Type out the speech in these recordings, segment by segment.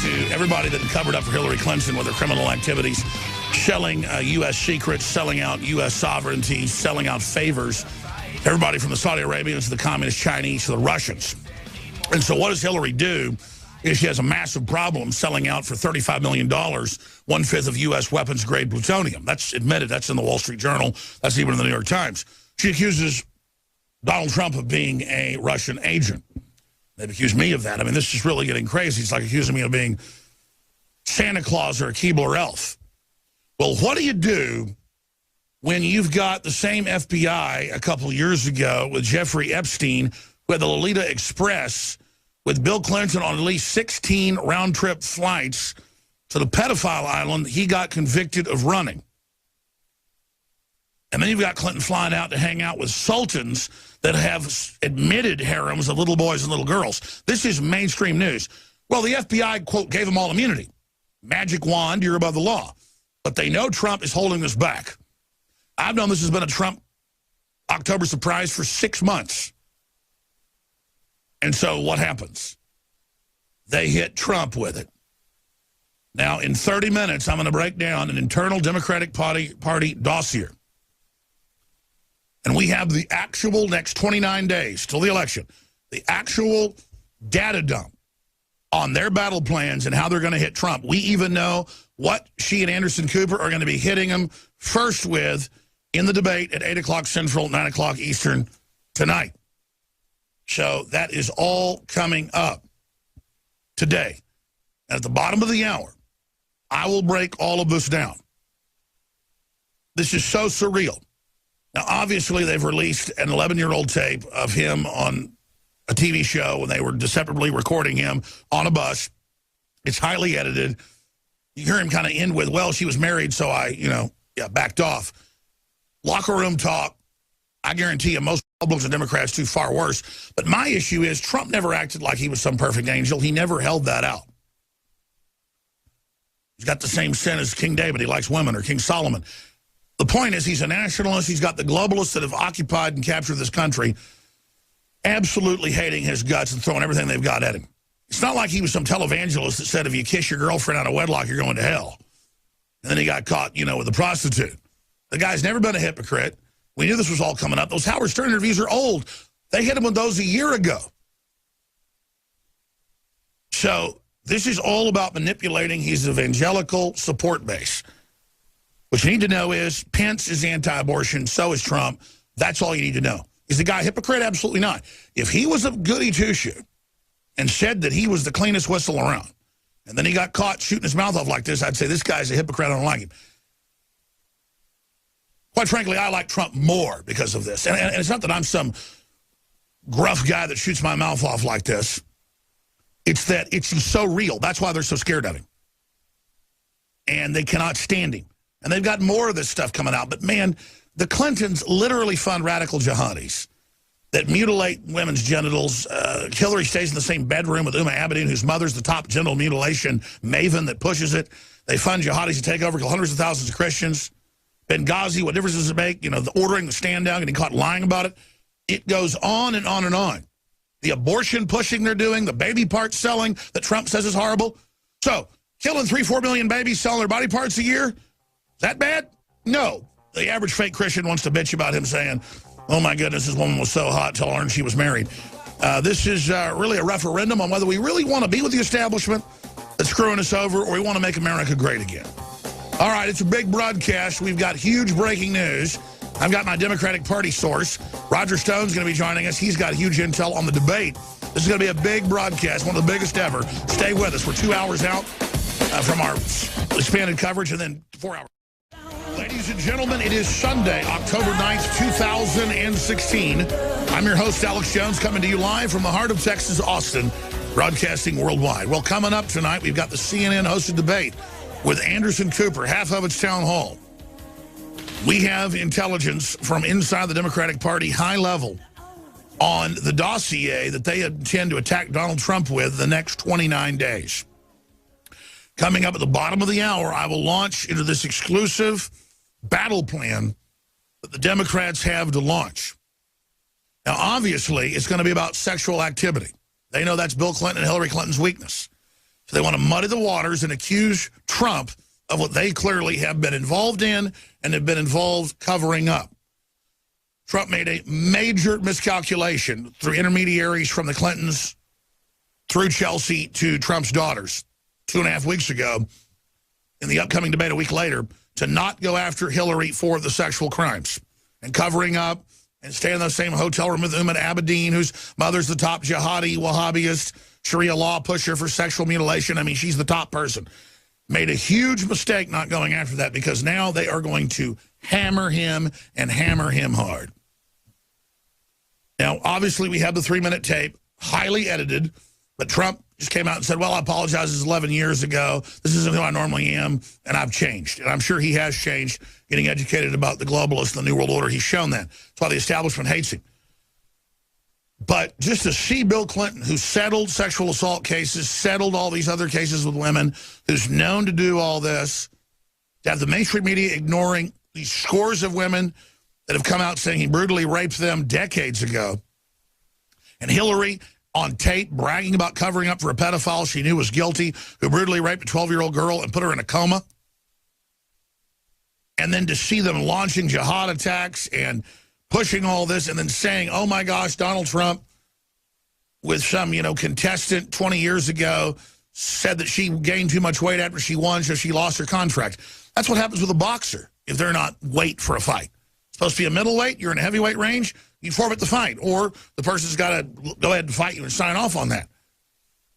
to everybody that covered up for Hillary Clinton with her criminal activities, selling U.S. secrets, selling out U.S. sovereignty, selling out favors. Everybody from the Saudi Arabians to the Communist Chinese to the Russians. And so what does Hillary do? Is she has a massive problem selling out for $35 million, 1/5 of U.S. weapons-grade plutonium. That's admitted. That's in the Wall Street Journal. That's even in the New York Times. She accuses Donald Trump of being a Russian agent. They've accused me of that. I mean, this is really getting crazy. It's like accusing me of being Santa Claus or a Keebler elf. Well, what do you do when you've got the same FBI a couple of years ago with Jeffrey Epstein, who had the Lolita Express, with Bill Clinton on at least 16 round-trip flights to the pedophile island he got convicted of running? And then you've got Clinton flying out to hang out with sultans that have admitted harems of little boys and little girls. This is mainstream news. Well, the FBI, quote, gave them all immunity. Magic wand, you're above the law. But they know Trump is holding this back. I've known this has been a Trump October surprise for 6 months. And so what happens? They hit Trump with it. Now, in 30 minutes, I'm going to break down an internal Democratic Party dossier. And we have the actual next 29 days till the election, the actual data dump on their battle plans and how they're going to hit Trump. We even know what she and Anderson Cooper are going to be hitting him first with in the debate at 8 o'clock Central, 9 o'clock Eastern tonight. So that is all coming up today. And at the bottom of the hour, I will break all of this down. This is so surreal. Now, obviously, they've released an 11-year-old tape of him on a TV show when they were deceptively recording him on a bus. It's highly edited. You hear him kind of end with, well, she was married, so I, backed off. Locker room talk. I guarantee you most Republicans and Democrats do far worse. But my issue is Trump never acted like he was some perfect angel. He never held that out. He's got the same sin as King David. He likes women, or King Solomon. The point is he's a nationalist. He's got the globalists that have occupied and captured this country absolutely hating his guts and throwing everything they've got at him. It's not like he was some televangelist that said if you kiss your girlfriend out of wedlock, you're going to hell. And then he got caught, with a prostitute. The guy's never been a hypocrite. We knew this was all coming up. Those Howard Stern interviews are old. They hit him with those a year ago. So this is all about manipulating his evangelical support base. What you need to know is Pence is anti-abortion, so is Trump. That's all you need to know. Is the guy a hypocrite? Absolutely not. If he was a goody two-shoe and said that he was the cleanest whistle around, and then he got caught shooting his mouth off like this, I'd say this guy's a hypocrite. I don't like him. Quite frankly, I like Trump more because of this. And it's not that I'm some gruff guy that shoots my mouth off like this. It's that it's so real. That's why they're so scared of him. And they cannot stand him. And they've got more of this stuff coming out. But, man, the Clintons literally fund radical jihadis that mutilate women's genitals. Hillary stays in the same bedroom with Huma Abedin, whose mother's the top genital mutilation maven that pushes it. They fund jihadis to take over, kill hundreds of thousands of Christians. Benghazi, what difference does it make? The ordering the stand down, getting caught lying about it. It goes on and on and on. The abortion pushing they're doing, the baby parts selling that Trump says is horrible. So, killing 3-4 million babies, selling their body parts a year, is that bad? No. The average fake Christian wants to bitch about him saying, oh my goodness, this woman was so hot till I learned she was married. This is really a referendum on whether we really want to be with the establishment that's screwing us over, or we want to make America great again. All right, it's a big broadcast. We've got huge breaking news. I've got my Democratic Party source. Roger Stone's going to be joining us. He's got huge intel on the debate. This is going to be a big broadcast, one of the biggest ever. Stay with us. We're 2 hours out from our expanded coverage, and then 4 hours. Ladies and gentlemen, it is Sunday, October 9th, 2016. I'm your host, Alex Jones, coming to you live from the heart of Texas, Austin, broadcasting worldwide. Well, coming up tonight, we've got the CNN-hosted debate with Anderson Cooper, half of its town hall. We have intelligence from inside the Democratic Party, high level, on the dossier that they intend to attack Donald Trump with the next 29 days. Coming up at the bottom of the hour, I will launch into this exclusive battle plan that the Democrats have to launch. Now, obviously, it's going to be about sexual activity. They know that's Bill Clinton and Hillary Clinton's weakness. So they want to muddy the waters and accuse Trump of what they clearly have been involved in and have been involved covering up. Trump made a major miscalculation through intermediaries from the Clintons through Chelsea to Trump's daughters 2.5 weeks ago in the upcoming debate a week later to not go after Hillary for the sexual crimes and covering up and stay in the same hotel room with Umar Abedin, whose mother's the top jihadi, Wahhabist, Sharia law pusher for sexual mutilation. I mean, she's the top person. Made a huge mistake not going after that because now they are going to hammer him and hammer him hard. Now, obviously, we have the 3-minute tape, highly edited, but Trump just came out and said, well, I apologize, this is 11 years ago. This isn't who I normally am, and I've changed. And I'm sure he has changed, getting educated about the globalists and the New World Order. He's shown that. That's why the establishment hates him. But just to see Bill Clinton, who settled sexual assault cases, settled all these other cases with women, who's known to do all this, to have the mainstream media ignoring these scores of women that have come out saying he brutally raped them decades ago, and Hillary on tape bragging about covering up for a pedophile she knew was guilty, who brutally raped a 12-year-old girl and put her in a coma, and then to see them launching jihad attacks and pushing all this and then saying, oh, my gosh, Donald Trump, with some, contestant 20 years ago, said that she gained too much weight after she won, so she lost her contract. That's what happens with a boxer if they're not weight for a fight. It's supposed to be a middleweight. You're in a heavyweight range. You forfeit the fight, or the person's got to go ahead and fight you and sign off on that.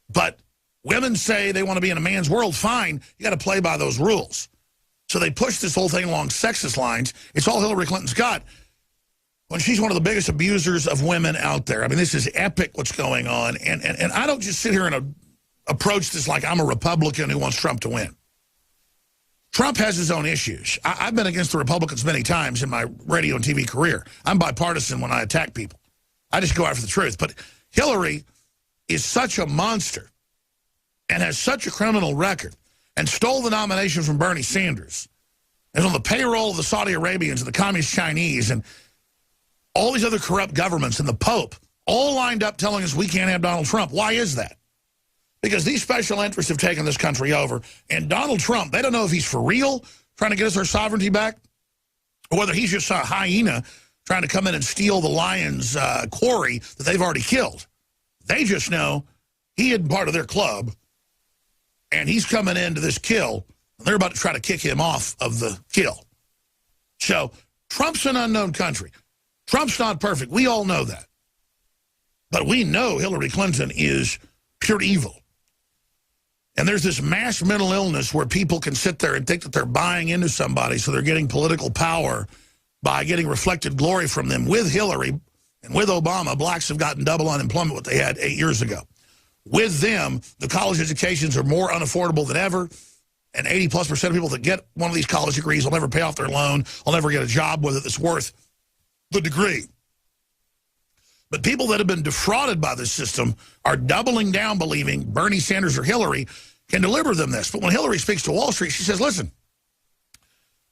But women say they want to be in a man's world. Fine. You got to play by those rules. So they push this whole thing along sexist lines. It's all Hillary Clinton's got. When she's one of the biggest abusers of women out there. I mean, this is epic what's going on. And I don't just sit here and approach this like I'm a Republican who wants Trump to win. Trump has his own issues. I've been against the Republicans many times in my radio and TV career. I'm bipartisan when I attack people. I just go after the truth. But Hillary is such a monster and has such a criminal record and stole the nomination from Bernie Sanders and is on the payroll of the Saudi Arabians and the Communist Chinese and all these other corrupt governments and the Pope all lined up telling us we can't have Donald Trump. Why is that? Because these special interests have taken this country over. And Donald Trump, they don't know if he's for real trying to get us our sovereignty back or whether he's just a hyena trying to come in and steal the lion's quarry that they've already killed. They just know he isn't part of their club and he's coming into this kill. And they're about to try to kick him off of the kill. So Trump's an unknown country. Trump's not perfect. We all know that. But we know Hillary Clinton is pure evil. And there's this mass mental illness where people can sit there and think that they're buying into somebody, so they're getting political power by getting reflected glory from them. With Hillary and with Obama, blacks have gotten double unemployment what they had 8 years ago. With them, the college educations are more unaffordable than ever, and 80+% of people that get one of these college degrees will never pay off their loan, will never get a job with it that's worth the degree. But people that have been defrauded by this system are doubling down, believing Bernie Sanders or Hillary can deliver them this. But when Hillary speaks to Wall Street, she says, listen,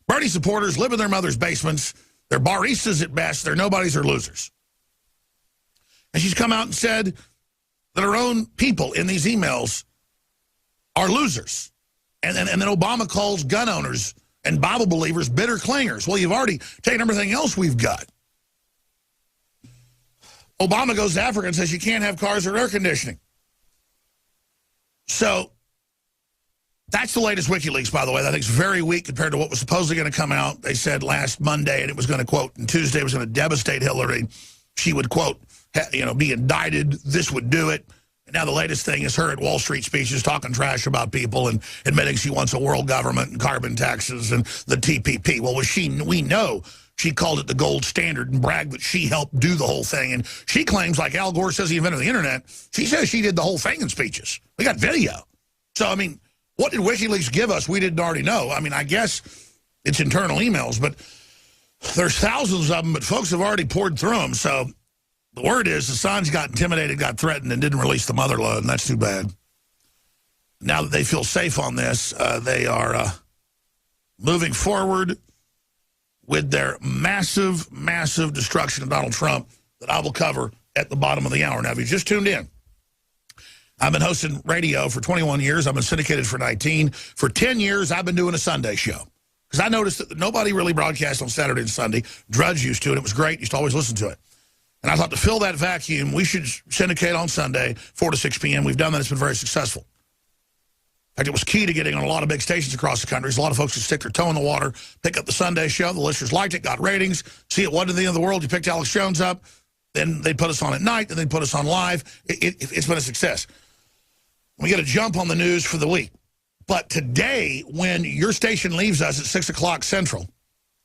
Bernie supporters live in their mother's basements. They're baristas at best. They're nobodies or losers. And she's come out and said that her own people in these emails are losers. And then Obama calls gun owners and Bible believers bitter clingers. Well, you've already taken everything else we've got. Obama goes to Africa and says you can't have cars or air conditioning. So that's the latest WikiLeaks, by the way. I think it's very weak compared to what was supposedly going to come out. They said last Monday, and it was going to, quote, and Tuesday was going to devastate Hillary. She would, quote, be indicted. This would do it. And now the latest thing is her at Wall Street speeches talking trash about people and admitting she wants a world government and carbon taxes and the TPP. Well, we know she called it the gold standard and bragged that she helped do the whole thing. And she claims, like Al Gore says he invented the internet, she says she did the whole thing in speeches. We got video. So, I mean, what did WikiLeaks give us we didn't already know? I mean, I guess it's internal emails, but there's thousands of them, but folks have already poured through them. So the word is Assange got intimidated, got threatened, and didn't release the mother load, and that's too bad. Now that they feel safe on this, they are moving forward with their massive, massive destruction of Donald Trump that I will cover at the bottom of the hour. Now, if you just tuned in, I've been hosting radio for 21 years. I've been syndicated for 19. For 10 years, I've been doing a Sunday show. Because I noticed that nobody really broadcast on Saturday and Sunday. Drudge used to, and it was great. Used to always listen to it. And I thought to fill that vacuum, we should syndicate on Sunday, 4 to 6 p.m. We've done that. It's been very successful. In fact, it was key to getting on a lot of big stations across the country. A lot of folks could stick their toe in the water, pick up the Sunday show. The listeners liked it, got ratings. See, it wasn't the end of the world. You picked Alex Jones up. Then they put us on at night. Then they put us on live. It's been a success. We get a jump on the news for the week. But today, when your station leaves us at 6 o'clock Central,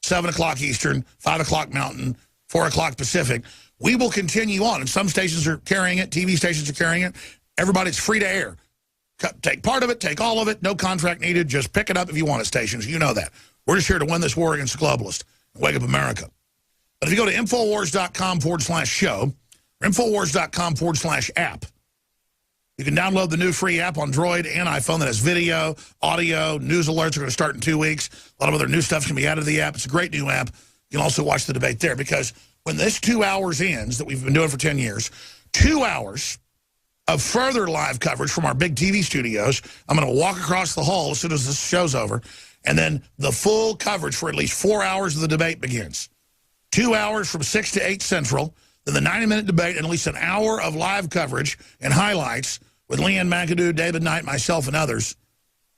7 o'clock Eastern, 5 o'clock Mountain, 4 o'clock Pacific, we will continue on. And some stations are carrying it. TV stations are carrying it. Everybody's free to air. Take part of it, take all of it, no contract needed. Just pick it up if you want it, stations. You know that. We're just here to win this war against the globalists and wake up America. But if you go to Infowars.com/show, or Infowars.com/app, you can download the new free app on Droid and iPhone that has video, audio, news alerts are going to start in 2 weeks. A lot of other new stuff can be added to the app. It's a great new app. You can also watch the debate there, because when this 2 hours ends that we've been doing for 10 years, 2 hours of further live coverage from our big TV studios. I'm going to walk across the hall as soon as this show's over, and then the full coverage for at least 4 hours of the debate begins. 2 hours from 6 to 8 Central, then the 90-minute debate, and at least an hour of live coverage and highlights with Leanne McAdoo, David Knight, myself, and others.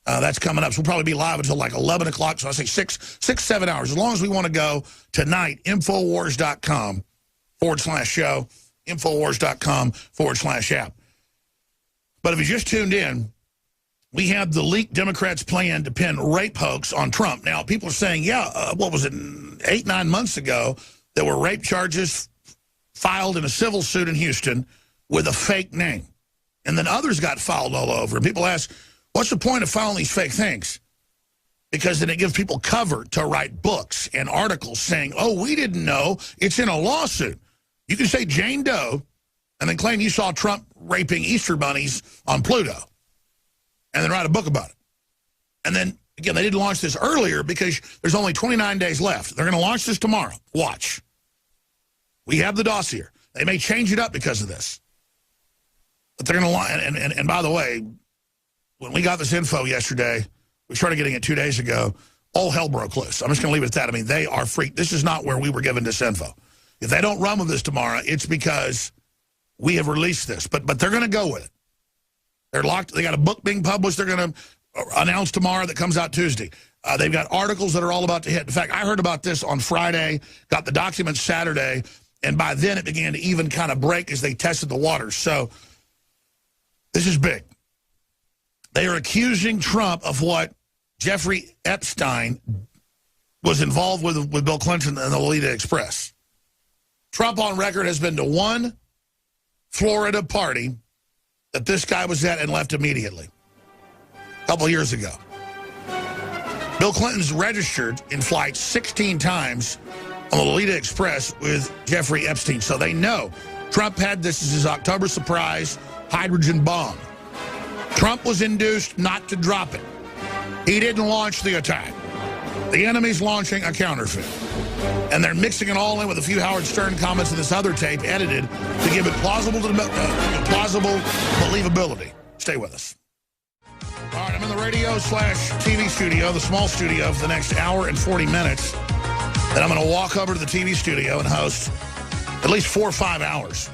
That's coming up. So we'll probably be live until like 11 o'clock, so I say 7 hours. As long as we want to go tonight, Infowars.com/show, Infowars.com/app. But if you just tuned in, we have the leaked Democrats' plan to pin rape hoax on Trump. Now, people are saying, what was it, 8-9 months ago, there were rape charges filed in a civil suit in Houston with a fake name. And then others got filed all over. And people ask, what's the point of filing these fake things? Because then it gives people cover to write books and articles saying, oh, we didn't know, it's in a lawsuit. You can say Jane Doe and then claim you saw Trump raping Easter bunnies on Pluto and then write a book about it. And then, again, they didn't launch this earlier because there's only 29 days left. They're going to launch this tomorrow. Watch. We have the dossier. They may change it up because of this. But they're going to launch. And by the way, when we got this info yesterday, we started getting it 2 days ago, all hell broke loose. I'm just going to leave it at that. I mean, they are freaked. This is not where we were given this info. If they don't run with this tomorrow, it's because we have released this. But they're going to go with it. They're locked. They got a book being published they're going to announce tomorrow that comes out Tuesday. They've got articles that are all about to hit. In fact, I heard about this on Friday, got the documents Saturday, and by then it began to even kind of break as they tested the waters. So this is big. They are accusing Trump of what Jeffrey Epstein was involved with Bill Clinton and the Lolita Express. Trump on record has been to one Florida party that this guy was at and left immediately a couple of years ago. Bill Clinton's registered in flight 16 times on the Lolita Express with Jeffrey Epstein. So they know Trump had this as his October surprise hydrogen bomb. Trump was induced not to drop it. He didn't launch the attack. The enemy's launching a counterfeit. And they're mixing it all in with a few Howard Stern comments in this other tape edited to give it plausible believability. Stay with us. All right, I'm in the radio/TV studio, the small studio, for the next hour and 40 minutes. Then I'm going to walk over to the TV studio and host at least 4 or 5 hours.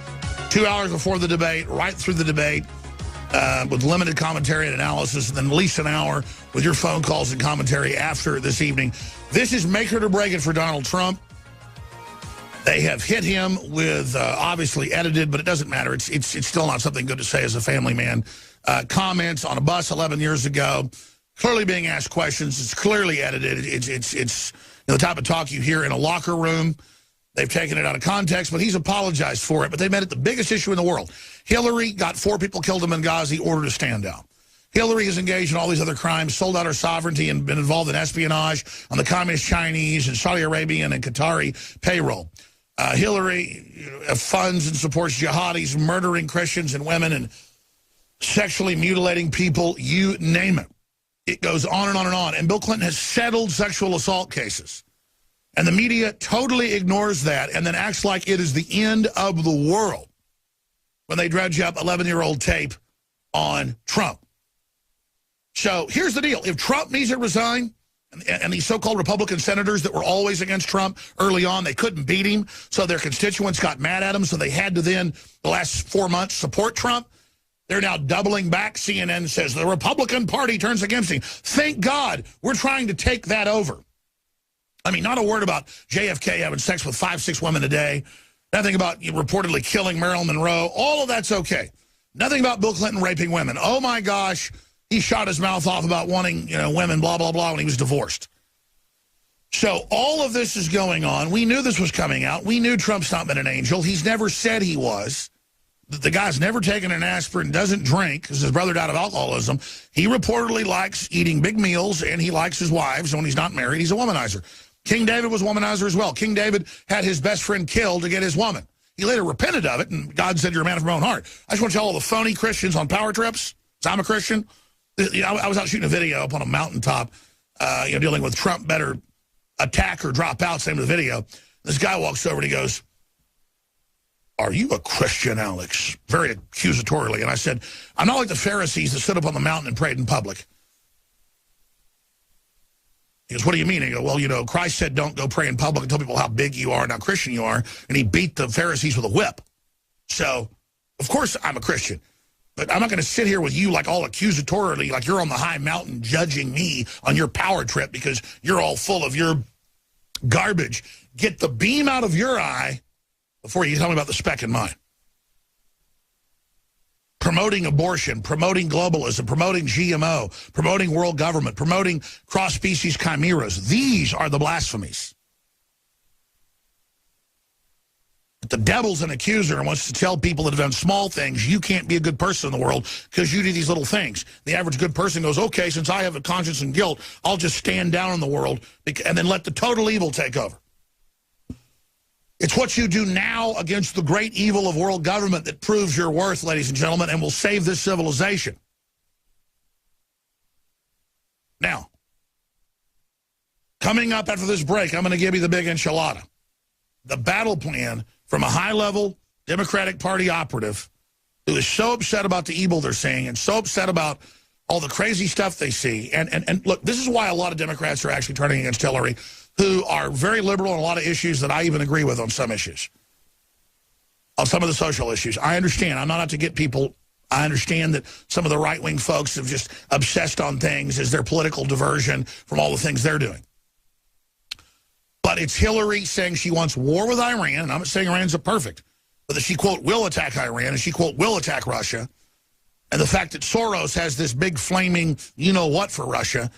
2 hours before the debate, right through the debate, with limited commentary and analysis, and then at least an hour with your phone calls and commentary after this evening. This is make it or break it for Donald Trump. They have hit him with, obviously edited, but it doesn't matter. It's still not something good to say as a family man. Comments on a bus 11 years ago, clearly being asked questions. It's clearly edited. It's the type of talk you hear in a locker room. They've taken it out of context, but he's apologized for it. But they made it the biggest issue in the world. Hillary got 4 people killed in Benghazi, ordered to stand down. Hillary has engaged in all these other crimes, sold out her sovereignty, and been involved in espionage on the communist Chinese and Saudi Arabian and Qatari payroll. Hillary funds and supports jihadis, murdering Christians and women and sexually mutilating people, you name it. It goes on and on and on. And Bill Clinton has settled sexual assault cases. And the media totally ignores that and then acts like it is the end of the world when they dredge up 11-year-old tape on Trump. So here's the deal. If Trump needs to resign, and these so-called Republican senators that were always against Trump early on, they couldn't beat him, so their constituents got mad at him, so they had to then, the last 4 months, support Trump. They're now doubling back. CNN says the Republican Party turns against him. Thank God we're trying to take that over. I mean, not a word about JFK having sex with 5, 6 women a day. Nothing about reportedly killing Marilyn Monroe. All of that's okay. Nothing about Bill Clinton raping women. Oh, my gosh. He shot his mouth off about wanting, women, blah, blah, blah, when he was divorced. So all of this is going on. We knew this was coming out. We knew Trump's not been an angel. He's never said he was. The guy's never taken an aspirin, doesn't drink, because his brother died of alcoholism. He reportedly likes eating big meals, and he likes his wives. And when he's not married, he's a womanizer. King David was a womanizer as well. King David had his best friend killed to get his woman. He later repented of it, and God said, you're a man of your own heart. I just want to tell all the phony Christians on power trips, because I'm a Christian. I was out shooting a video up on a mountaintop, dealing with Trump better attack or drop out, same with the video. This guy walks over and he goes, are you a Christian, Alex? Very accusatorially. And I said, I'm not like the Pharisees that stood up on the mountain and prayed in public. He goes, what do you mean? I go, well, Christ said don't go pray in public and tell people how big you are and how Christian you are. And he beat the Pharisees with a whip. So, of course, I'm a Christian. But I'm not going to sit here with you like all accusatorily, like you're on the high mountain judging me on your power trip because you're all full of your garbage. Get the beam out of your eye before you tell me about the speck in mine. Promoting abortion, promoting globalism, promoting GMO, promoting world government, promoting cross-species chimeras. These are the blasphemies. The devil's an accuser and wants to tell people that have done small things, you can't be a good person in the world because you do these little things. The average good person goes, okay, since I have a conscience and guilt, I'll just stand down in the world and then let the total evil take over. It's what you do now against the great evil of world government that proves your worth, ladies and gentlemen, and will save this civilization. Now, coming up after this break, I'm going to give you the big enchilada. The battle plan from a high-level Democratic Party operative who is so upset about the evil they're seeing and so upset about all the crazy stuff they see. And look, this is why a lot of Democrats are actually turning against Hillary, who are very liberal on a lot of issues that I even agree with on some issues, on some of the social issues. I understand. I'm not out to get people. I understand that some of the right-wing folks have just obsessed on things as their political diversion from all the things they're doing. But it's Hillary saying she wants war with Iran, and I'm not saying Iran's perfect, but that she, quote, will attack Iran, and she, quote, will attack Russia. And the fact that Soros has this big flaming you-know-what for Russia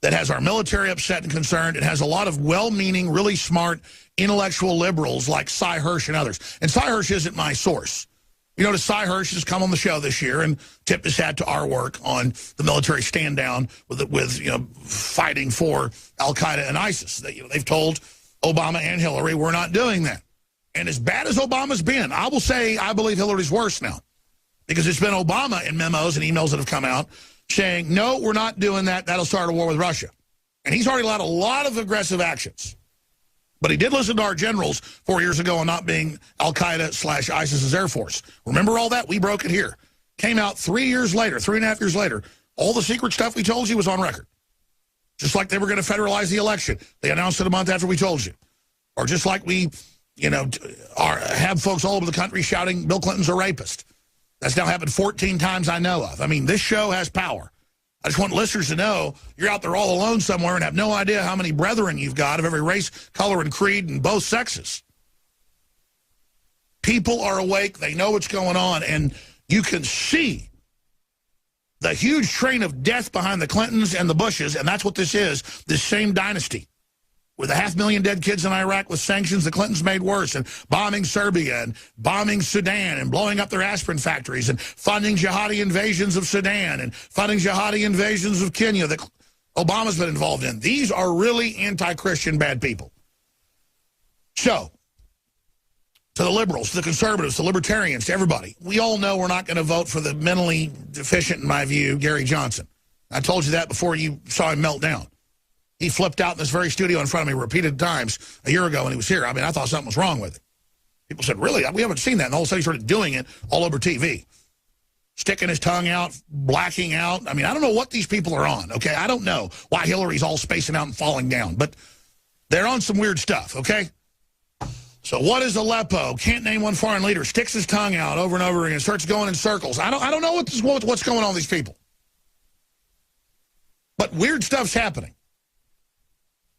that has our military upset and concerned. It has a lot of well-meaning, really smart, intellectual liberals like Sy Hersh and others. And Sy Hersh isn't my source. You notice Sy Hersh has come on the show this year and tipped his hat to our work on the military stand down with fighting for Al-Qaeda and ISIS. They've told Obama and Hillary, we're not doing that. And as bad as Obama's been, I will say I believe Hillary's worse now. Because it's been Obama in memos and emails that have come out saying, no, we're not doing that. That'll start a war with Russia. And he's already allowed a lot of aggressive actions. But he did listen to our generals 4 years ago on not being Al-Qaeda/ISIS's Air Force. Remember all that? We broke it here. Came out 3 years later, 3.5 years later. All the secret stuff we told you was on record. Just like they were going to federalize the election. They announced it a month after we told you. Or just like we, have folks all over the country shouting Bill Clinton's a rapist. That's now happened 14 times I know of. I mean, this show has power. I just want listeners to know you're out there all alone somewhere and have no idea how many brethren you've got of every race, color, and creed and both sexes. People are awake. They know what's going on. And you can see the huge train of death behind the Clintons and the Bushes, and that's what this is, this same dynasty. With 500,000 dead kids in Iraq with sanctions the Clintons made worse, and bombing Serbia and bombing Sudan and blowing up their aspirin factories and funding jihadi invasions of Sudan and funding jihadi invasions of Kenya that Obama's been involved in. These are really anti-Christian bad people. So, to the liberals, to the conservatives, to libertarians, to everybody, we all know we're not going to vote for the mentally deficient, in my view, Gary Johnson. I told you that before you saw him melt down. He flipped out in this very studio in front of me repeated times a year ago when he was here. I mean, I thought something was wrong with it. People said, really? We haven't seen that. And all of a sudden he started doing it all over TV. sticking his tongue out, blacking out. I mean, I don't know what these people are on, okay? I don't know why Hillary's all spacing out and falling down, but they're on some weird stuff, okay? So what is Aleppo? Can't name one foreign leader. Sticks his tongue out over and over again. Starts going in circles. I don't know what's going on with these people. But weird stuff's happening.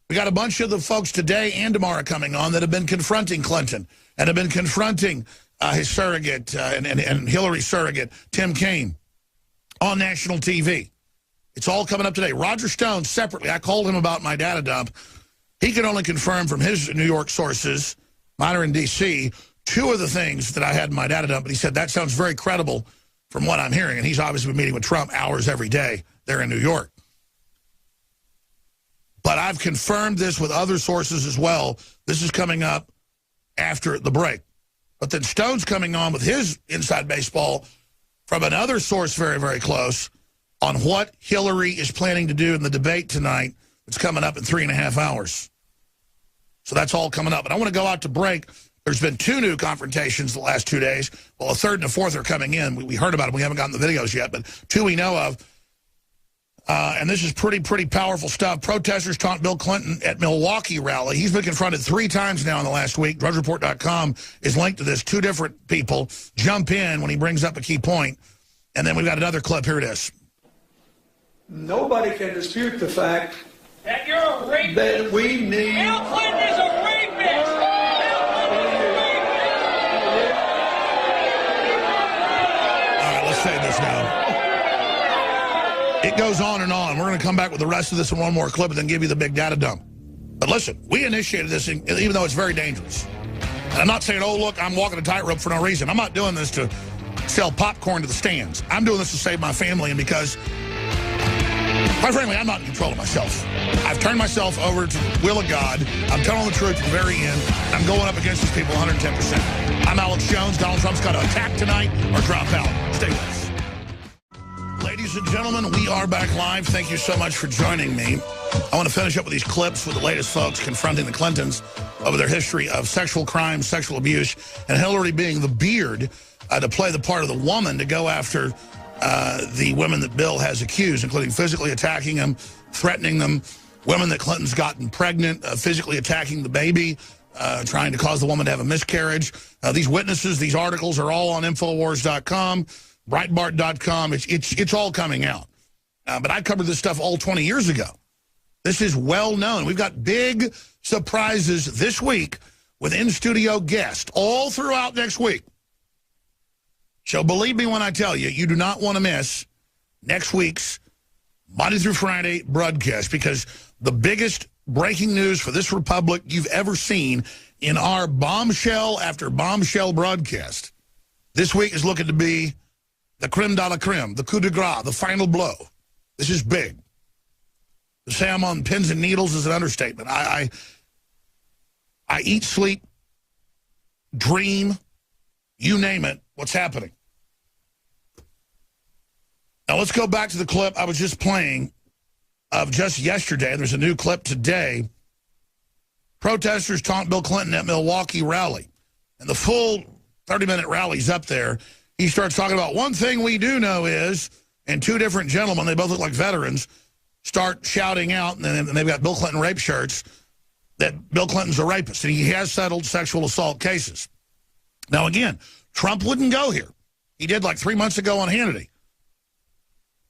We got a bunch of the folks today and tomorrow coming on that have been confronting Clinton and have been confronting his surrogate and Hillary's surrogate, Tim Kaine, on national TV. It's all coming up today. Roger Stone, separately, I called him about my data dump. He can only confirm from his New York sources, mine are in D.C., 2 of the things that I had in my data dump, but he said that sounds very credible from what I'm hearing, and he's obviously been meeting with Trump hours every day there in New York. But I've confirmed this with other sources as well. This is coming up after the break. But then Stone's coming on with his inside baseball from another source very, very close on what Hillary is planning to do in the debate tonight. It's coming up in 3.5 hours. So that's all coming up. But I want to go out to break. There's been 2 new confrontations the last 2 days. Well, a third and a fourth are coming in. We heard about them. We haven't gotten the videos yet, but 2 we know of. And this is pretty powerful stuff. Protesters taunt Bill Clinton at Milwaukee rally. He's been confronted 3 times now in the last week. DrudgeReport.com is linked to this. 2 different people jump in when he brings up a key point. And then we've got another clip. Here it is. Nobody can dispute the fact that you're a rapist. That we need... Bill Clinton is a rapist. Bill Clinton is a rapist. All right, let's say this now. It goes on and on. We're going to come back with the rest of this in one more clip and then give you the big data dump. But listen, we initiated this, even though it's very dangerous. And I'm not saying, oh, look, I'm walking a tightrope for no reason. I'm not doing this to sell popcorn to the stands. I'm doing this to save my family and because, quite frankly, I'm not in control of myself. I've turned myself over to the will of God. I'm telling the truth to the very end. I'm going up against these people 110%. I'm Alex Jones. Donald Trump's got to attack tonight or drop out. Stay with us. Ladies and gentlemen, we are back live. Thank you so much for joining me. I want to finish up with these clips with the latest folks confronting the Clintons over their history of sexual crimes, sexual abuse, and Hillary being the beard to play the part of the woman to go after the women that Bill has accused, including physically attacking them, threatening them, women that Clinton's gotten pregnant, physically attacking the baby, trying to cause the woman to have a miscarriage. These witnesses, these articles are all on Infowars.com. Breitbart.com, it's all coming out. But I covered this stuff all 20 years ago. This is well known. We've got big surprises this week with in-studio guests all throughout next week. So believe me when I tell you, you do not want to miss next week's Monday through Friday broadcast because the biggest breaking news for this republic you've ever seen in our bombshell after bombshell broadcast this week is looking to be the creme de la creme, the coup de grace, the final blow. This is big. To say I'm on pins and needles is an understatement. I eat, sleep, dream, you name it, what's happening. Now let's go back to the clip I was just playing of just yesterday. There's a new clip today. Protesters taunt Bill Clinton at Milwaukee rally. And the full 30-minute rally's up there. He starts talking about one thing we do know is, and 2 different gentlemen, they both look like veterans, start shouting out, and they've got Bill Clinton rape shirts, that Bill Clinton's a rapist, and he has settled sexual assault cases. Now, again, Trump wouldn't go here. He did like 3 months ago on Hannity.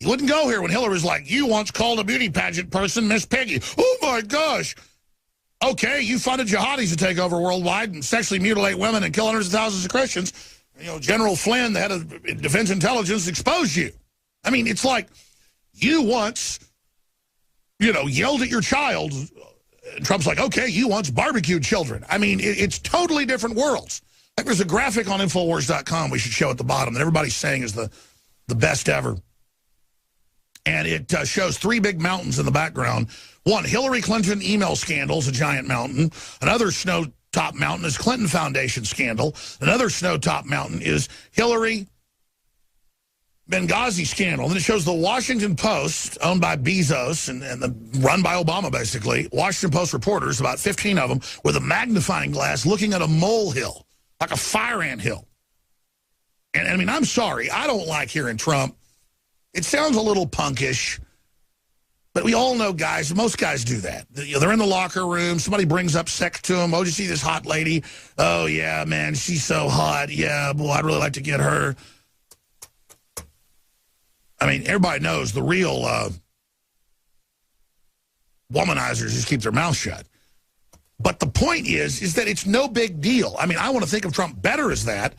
He wouldn't go here when Hillary's like, you once called a beauty pageant person Miss Piggy. Oh, my gosh. Okay, you funded jihadis to take over worldwide and sexually mutilate women and kill hundreds of thousands of Christians. You know, General Flynn, the head of Defense Intelligence, exposed you. I mean, it's like you once, yelled at your child. And Trump's like, okay, you once barbecued children. I mean, it's totally different worlds. Like there's a graphic on Infowars.com we should show at the bottom that everybody's saying is the best ever. And it shows 3 big mountains in the background. One, Hillary Clinton email scandal is a giant mountain. Another snow-top mountain is Clinton Foundation scandal. Another snow-top mountain is Hillary Benghazi scandal. Then it shows the Washington Post, owned by Bezos and run by Obama, basically. Washington Post reporters, about 15 of them, with a magnifying glass looking at a molehill, like a fire ant hill. And I mean, I'm sorry. I don't like hearing Trump. It sounds a little punkish. But we all know guys, most guys do that. They're in the locker room. Somebody brings up sex to them. Oh, did you see this hot lady? Oh, yeah, man, she's so hot. Yeah, boy, I'd really like to get her. I mean, everybody knows the real womanizers just keep their mouth shut. But the point is that it's no big deal. I mean, I want to think of Trump better than that.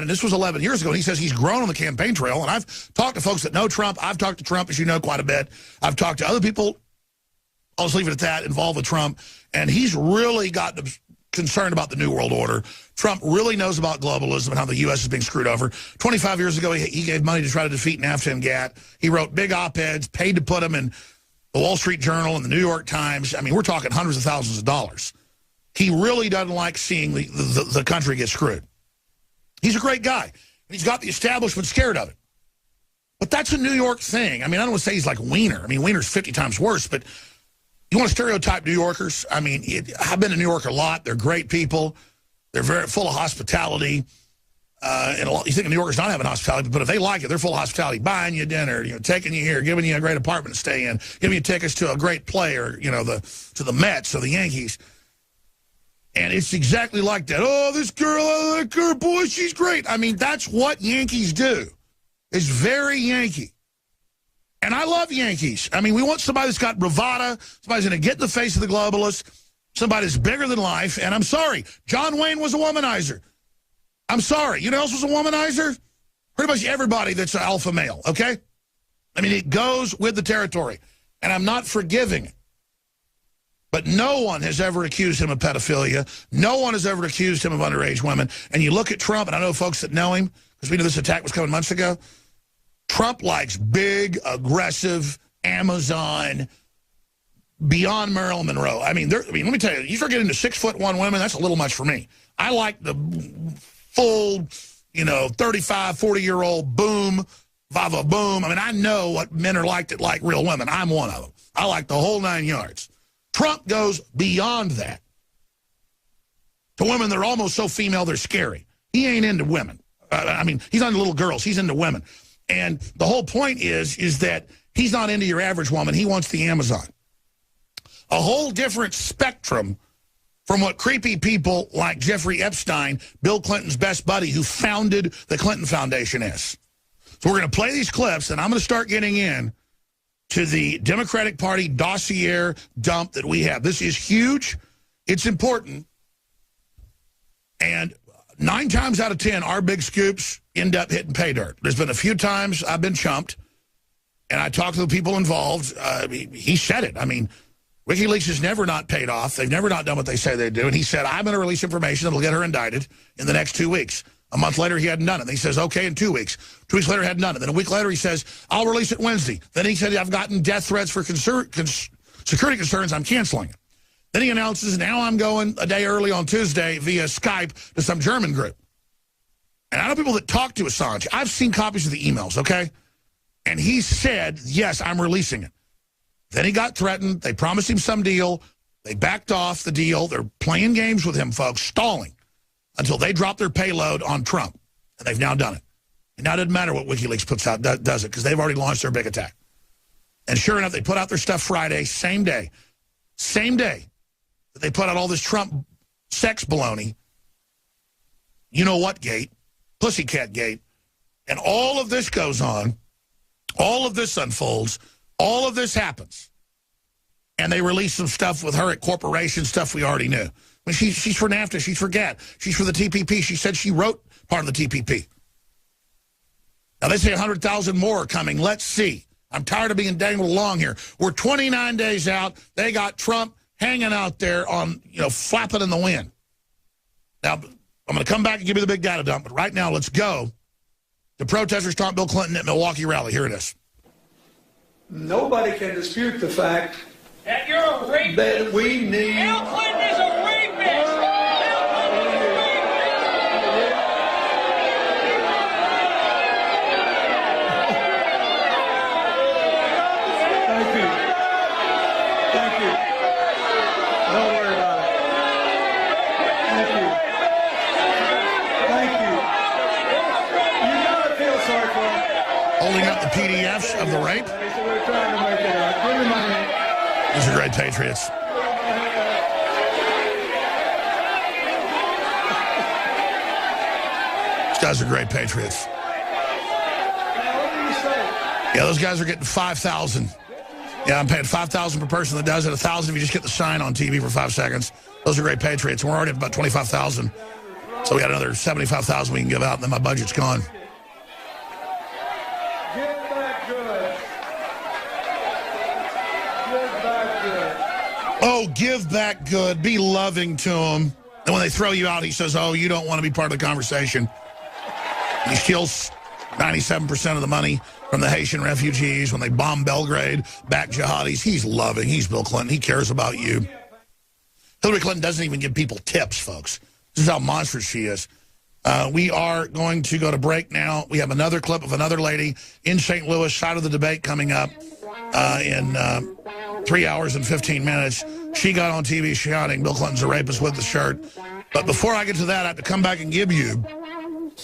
And this was 11 years ago. And he says he's grown on the campaign trail. And I've talked to folks that know Trump. I've talked to Trump, as you know, quite a bit. I've talked to other people, I'll just leave it at that, involved with Trump. And he's really gotten concerned about the New World Order. Trump really knows about globalism and how the U.S. is being screwed over. 25 years ago, he gave money to try to defeat NAFTA and GATT. He wrote big op-eds, paid to put them in the Wall Street Journal and the New York Times. I mean, we're talking hundreds of thousands of dollars. He really doesn't like seeing the country get screwed. He's a great guy. And he's got the establishment scared of it. But that's a New York thing. I mean, I don't want to say he's like Weiner. I mean, Weiner's 50 times worse, but you want to stereotype New Yorkers? I mean, I've been to New York a lot. They're great people. They're very full of hospitality. And you think New Yorkers don't have hospitality, but if they like it, they're full of hospitality, buying you dinner, taking you here, giving you a great apartment to stay in, giving you tickets to a great player, to the Mets or the Yankees. And it's exactly like that. Oh, this girl, I like her, boy, she's great. I mean, that's what Yankees do. It's very Yankee. And I love Yankees. I mean, we want somebody that's got bravado, somebody's going to get in the face of the globalists, somebody that's bigger than life. And I'm sorry, John Wayne was a womanizer. I'm sorry. You know who else was a womanizer? Pretty much everybody that's an alpha male, okay? I mean, it goes with the territory. And I'm not forgiving it. But no one has ever accused him of pedophilia. No one has ever accused him of underage women. And you look at Trump, and I know folks that know him, because we knew this attack was coming months ago. Trump likes big, aggressive, Amazon, beyond Marilyn Monroe. I mean, let me tell you, you start getting into 6'1" women, that's a little much for me. I like the full, 35, 40-year-old boom, vava boom. I mean, I know what men are like that like real women. I'm one of them. I like the whole 9 yards. Trump goes beyond that to women that are almost so female they're scary. He ain't into women. I mean, he's not into little girls. He's into women. And the whole point is that he's not into your average woman. He wants the Amazon. A whole different spectrum from what creepy people like Jeffrey Epstein, Bill Clinton's best buddy, who founded the Clinton Foundation, is. So we're going to play these clips, and I'm going to start getting in to the Democratic Party dossier dump that we have. This is huge. It's important. And 9 times out of 10, our big scoops end up hitting pay dirt. There's been a few times I've been chumped, and I talked to the people involved. He said it. I mean, WikiLeaks has never not paid off. They've never not done what they say they do. And he said, I'm going to release information that will get her indicted in the next 2 weeks. A month later, he hadn't done it. And he says, okay, in 2 weeks. 2 weeks later, hadn't done it. Then a week later, he says, I'll release it Wednesday. Then he said, I've gotten death threats for security concerns. I'm canceling it. Then he announces, now I'm going a day early on Tuesday via Skype to some German group. And I know people that talk to Assange. I've seen copies of the emails, okay? And he said, yes, I'm releasing it. Then he got threatened. They promised him some deal. They backed off the deal. They're playing games with him, folks, stalling until they drop their payload on Trump. And they've now done it. And now it doesn't matter what WikiLeaks puts out, does it, because they've already launched their big attack. And sure enough, they put out their stuff Friday, same day that they put out all this Trump sex baloney. You know what gate? Pussycat gate. And all of this goes on. All of this unfolds. All of this happens. And they release some stuff with her at corporation, stuff we already knew. I mean, she's for NAFTA. She's for GATT. She's for the TPP. She said she wrote part of the TPP. Now, they say 100,000 more are coming. Let's see. I'm tired of being dangled along here. We're 29 days out. They got Trump hanging out there on, flapping in the wind. Now, I'm going to come back and give you the big data dump. But right now, let's go. The protesters taunt Bill Clinton at Milwaukee rally. Here it is. Nobody can dispute the fact That you're a rapist. that we need. Bill Clinton is a rapist. Bill Clinton is a rapist. Thank you. Thank you. Don't worry about it. Thank you. Thank you. photographs of the rape. He said, we're trying to make it right. Give me my hand. These are great patriots. These guys are great patriots. Now, what do you say? Yeah, those guys are getting 5,000. Yeah, I'm paying 5,000 per person that does it. 1,000 if you just get the sign on TV for 5 seconds. Those are great patriots. We're already at about 25,000. So we got another 75,000 we can give out, and then my budget's gone. Give back good. Give back good. Oh, give back good. Be loving to them. And when they throw you out, he says, oh, you don't want to be part of the conversation. He steals 97% of the money from the Haitian refugees when they bomb Belgrade, back jihadis. He's loving. He's Bill Clinton. He cares about you. Hillary Clinton doesn't even give people tips, folks. This is how monstrous she is. We are going to go to break now. We have another clip of another lady in St. Louis, side of the debate coming up in 3 hours and 15 minutes. She got on TV shouting, Bill Clinton's a rapist with the shirt. But before I get to that, I have to come back and give you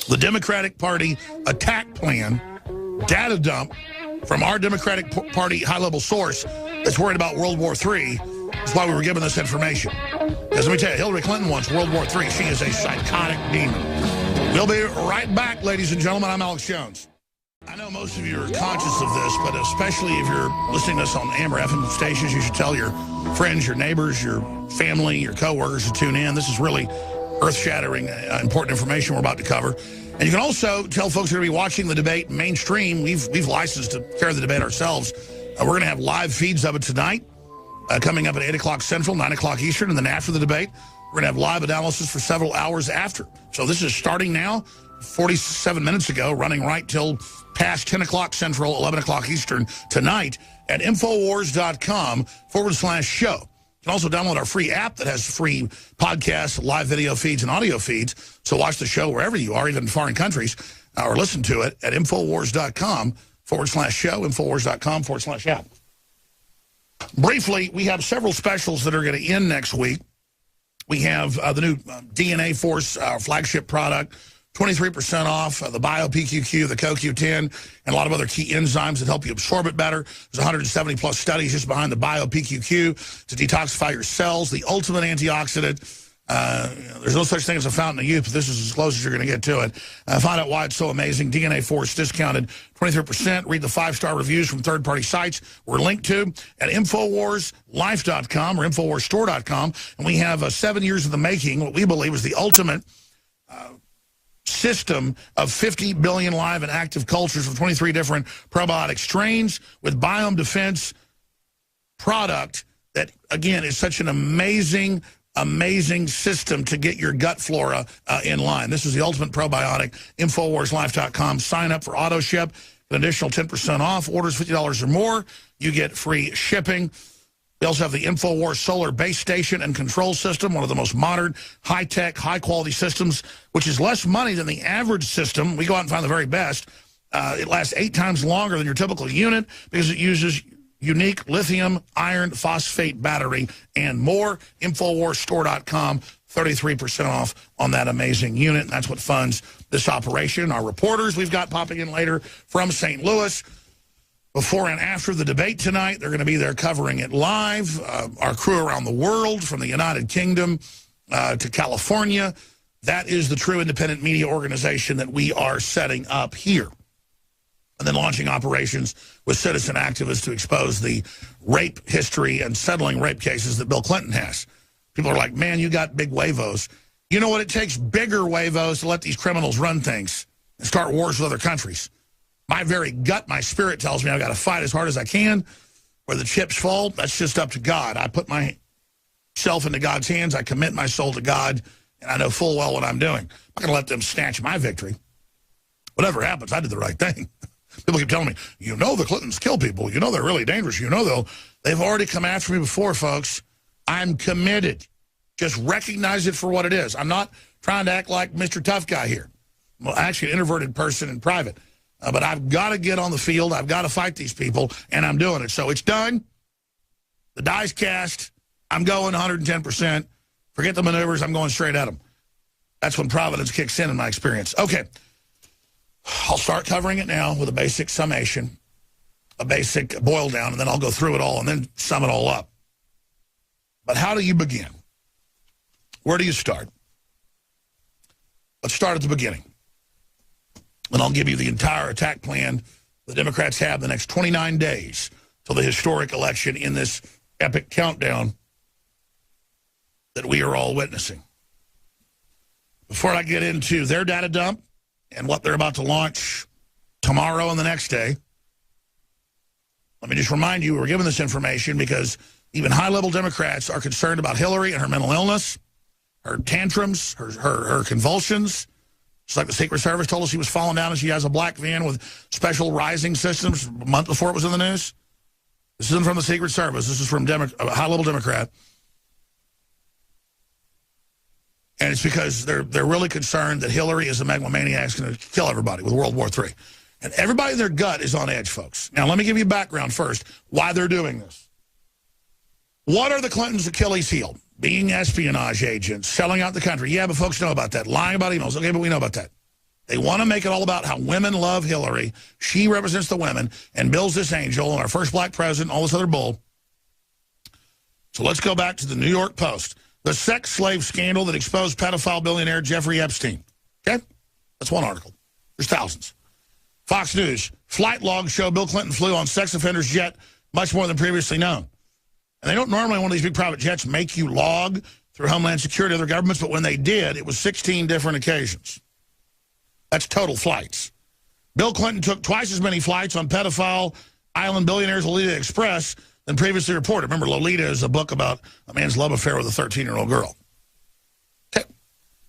the Democratic Party attack plan, data dump from our Democratic Party high-level source that's worried about World War III. That's why we were given this information. Because let me tell you, Hillary Clinton wants World War III. She is a psychotic demon. We'll be right back, ladies and gentlemen. I'm Alex Jones. I know most of you are conscious of this, but especially if you're listening to us on Amber FM stations, you should tell your friends, your neighbors, your family, your coworkers to tune in. This is really earth-shattering, important information we're about to cover. And you can also tell folks who are going to be watching the debate mainstream. We've licensed to carry the debate ourselves. We're going to have live feeds of it tonight, coming up at 8 o'clock Central, 9 o'clock Eastern, and then after the debate, we're going to have live analysis for several hours after. So this is starting now, 47 minutes ago, running right till past 10 o'clock Central, 11 o'clock Eastern tonight at Infowars.com/show. You can also download our free app that has free podcasts, live video feeds, and audio feeds. So watch the show wherever you are, even in foreign countries, or listen to it at Infowars.com/show, Infowars.com/app. Briefly, we have several specials that are going to end next week. We have the new DNA Force, our flagship product, 23% off, the BioPQQ, the CoQ10, and a lot of other key enzymes that help you absorb it better. There's 170-plus studies just behind the BioPQQ to detoxify your cells, the ultimate antioxidant. There's no such thing as a fountain of youth, but this is as close as you're going to get to it. Find out why it's so amazing. DNA Force discounted 23%. Read the 5-star reviews from third-party sites we're linked to at InfoWarsLife.com or InfoWarsStore.com. And we have 7 years of the making, what we believe is the ultimate system of 50 billion live and active cultures from 23 different probiotic strains with Biome Defense product that, again, is such an amazing system to get your gut flora in line. This is the ultimate probiotic. InfoWarsLife.com. Sign up for auto ship, an additional 10% off. Orders $50 or more, you get free shipping. We also have the InfoWars Solar Base Station and Control System, one of the most modern, high-tech, high-quality systems, which is less money than the average system. We go out and find the very best. It lasts 8 times longer than your typical unit because it uses unique lithium iron phosphate battery and more. InfoWarsStore.com, 33% off on that amazing unit. And that's what funds this operation. Our reporters we've got popping in later from St. Louis. Before and after the debate tonight, they're going to be there covering it live. Our crew around the world, from the United Kingdom to California. That is the true independent media organization that we are setting up here. And then launching operations with citizen activists to expose the rape history and settling rape cases that Bill Clinton has. People are like, man, you got big huevos. You know what? It takes bigger huevos to let these criminals run things and start wars with other countries. My very gut, my spirit tells me I've got to fight as hard as I can. Where the chips fall, that's just up to God. I put myself into God's hands. I commit my soul to God, and I know full well what I'm doing. I'm not going to let them snatch my victory. Whatever happens, I did the right thing. People keep telling me, you know the Clintons kill people. You know they're really dangerous. You know they've already come after me before, folks. I'm committed. Just recognize it for what it is. I'm not trying to act like Mr. Tough Guy here. I'm actually an introverted person in private. But I've got to get on the field. I've got to fight these people, and I'm doing it. So it's done. The die's cast. I'm going 110%. Forget the maneuvers. I'm going straight at them. That's when Providence kicks in my experience. Okay. I'll start covering it now with a basic summation. a basic boil down, and then I'll go through it all and then sum it all up. But how do you begin? Where do you start? Let's start at the beginning. And I'll give you the entire attack plan the Democrats have the next 29 days till the historic election in this epic countdown that we are all witnessing. Before I get into their data dump and what they're about to launch tomorrow and the next day, let me just remind you, we're given this information because even high-level Democrats are concerned about Hillary and her mental illness, her tantrums, her convulsions. Just like the Secret Service told us she was falling down and she has a black van with special rising systems a month before it was in the news. This isn't from the Secret Service. This is from a high-level Democrat. And it's because they're really concerned that Hillary is a megalomaniac who's going to kill everybody with World War III. And everybody in their gut is on edge, folks. Now, let me give you background first, why they're doing this. What are the Clintons' Achilles heel? Being espionage agents, selling out the country. Yeah, but folks know about that. Lying about emails. Okay, but we know about that. They want to make it all about how women love Hillary. She represents the women and builds this angel and our first black president, all this other bull. So let's go back to the New York Post. The sex slave scandal that exposed pedophile billionaire Jeffrey Epstein. Okay? That's one article. There's thousands. Fox News. Flight logs show Bill Clinton flew on sex offender's jet much more than previously known. And they don't normally, one of these big private jets, make you log through Homeland Security or other governments, but when they did, it was 16 different occasions. That's total flights. Bill Clinton took twice as many flights on pedophile island billionaires Lolita Express than previously reported. Remember, Lolita is a book about a man's love affair with a 13-year-old girl.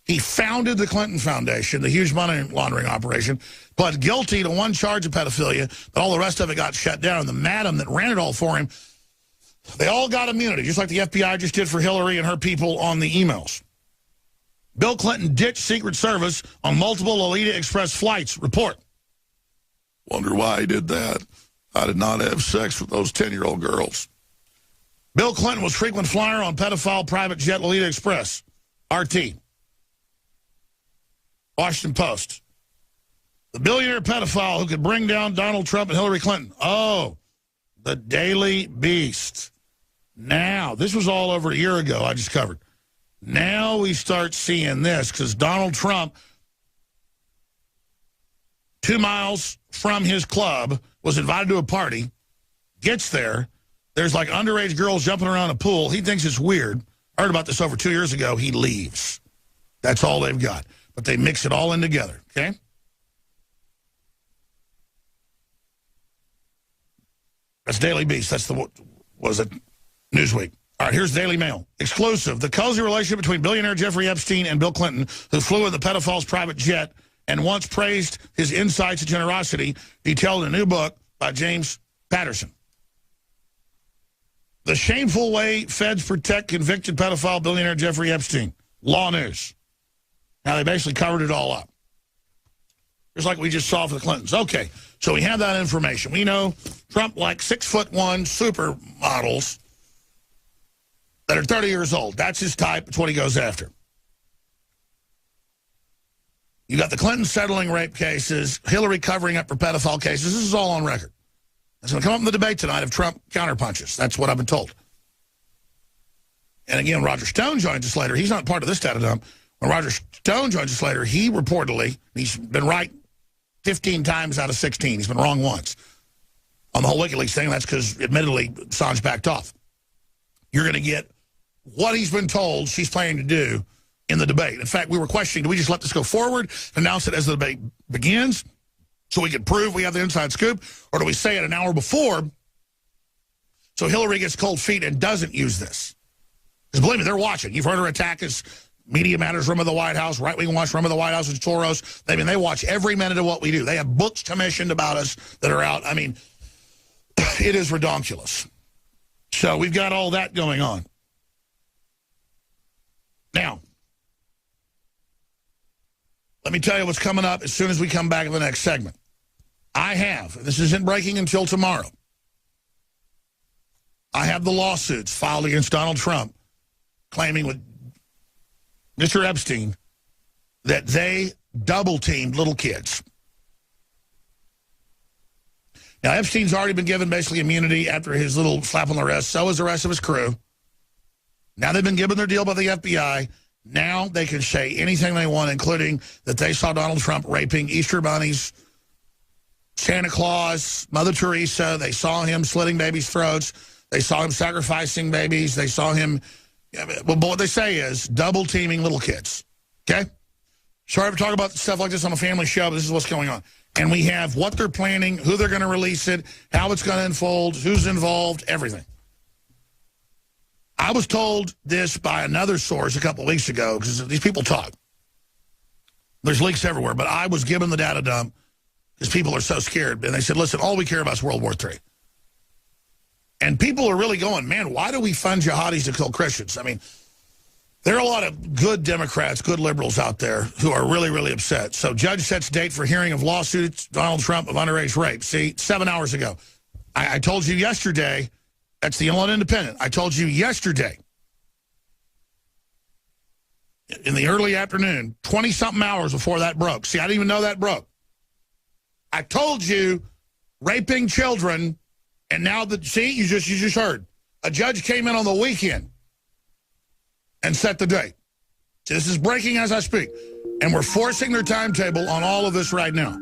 He founded the Clinton Foundation, the huge money laundering operation, pled guilty to one charge of pedophilia, but all the rest of it got shut down. And the madam that ran it all for him, they all got immunity, just like the FBI just did for Hillary and her people on the emails. Bill Clinton ditched Secret Service on multiple Lolita Express flights. Report. Wonder why he did that. I did not have sex with those 10-year-old girls. Bill Clinton was frequent flyer on pedophile private jet Lolita Express. RT. Washington Post. The billionaire pedophile who could bring down Donald Trump and Hillary Clinton. Oh, the Daily Beast. Now, this was all over a year ago, I just covered. Now we start seeing this because Donald Trump, 2 miles from his club, was invited to a party, gets there, there's like underage girls jumping around a pool. He thinks it's weird. I heard about this over 2 years ago. He leaves. That's all they've got. But they mix it all in together, okay? That's Daily Beast. That's the, was it, Newsweek. All right, here's Daily Mail. Exclusive. The cozy relationship between billionaire Jeffrey Epstein and Bill Clinton, who flew in the pedophile's private jet and once praised his insights and generosity, detailed in a new book by James Patterson. The shameful way feds protect convicted pedophile billionaire Jeffrey Epstein. Law News. Now, they basically covered it all up. Just like we just saw for the Clintons. Okay, so we have that information. We know Trump like 6'1" supermodels that are 30 years old. That's his type. It's what he goes after. You got the Clintons settling rape cases, Hillary covering up for pedophile cases. This is all on record. It's going to come up in the debate tonight if Trump counterpunches. That's what I've been told. And again, Roger Stone joins us later. He's not part of this data dump. When Roger Stone joins us later, he reportedly, he's been right 15 times out of 16. He's been wrong once on the whole WikiLeaks thing. That's because, admittedly, Assange backed off. You're going to get what he's been told she's planning to do in the debate. In fact, we were questioning, do we just let this go forward, announce it as the debate begins, so we can prove we have the inside scoop, or do we say it an hour before so Hillary gets cold feet and doesn't use this? Because believe me, they're watching. You've heard her attack us. Media Matters Room of the White House, Right-Wing Watch Room of the White House, and Soros. I mean, they watch every minute of what we do. They have books commissioned about us that are out. I mean, it is redonkulous. So we've got all that going on. Now, let me tell you what's coming up as soon as we come back in the next segment. I have, this isn't breaking until tomorrow, I have the lawsuits filed against Donald Trump claiming with Mr. Epstein that they double-teamed little kids. Now, Epstein's already been given basically immunity after his little slap on the wrist. So is the rest of his crew. Now they've been given their deal by the FBI. Now they can say anything they want, including that they saw Donald Trump raping Easter bunnies, Santa Claus, Mother Teresa. They saw him slitting babies' throats. They saw him sacrificing babies. They saw him, well, what they say is double-teaming little kids. Okay? Sorry for talking about stuff like this on a family show, but this is what's going on. And we have what they're planning, who they're going to release it, how it's going to unfold, who's involved, everything. I was told this by another source a couple of weeks ago, because these people talk. There's leaks everywhere, but I was given the data dump because people are so scared. And they said, listen, all we care about is World War III. And people are really going, man, why do we fund jihadis to kill Christians? I mean, there are a lot of good Democrats, good liberals out there who are really, really upset. So judge sets date for hearing of lawsuits, Donald Trump, of underage rape. See, 7 hours ago. I told you yesterday, that's the Illinois Independent. I told you yesterday, in the early afternoon, 20-something hours before that broke. See, I didn't even know that broke. I told you, raping children, and now that, see, you just heard. A judge came in on the weekend and set the date. So this is breaking as I speak. And we're forcing their timetable on all of this right now.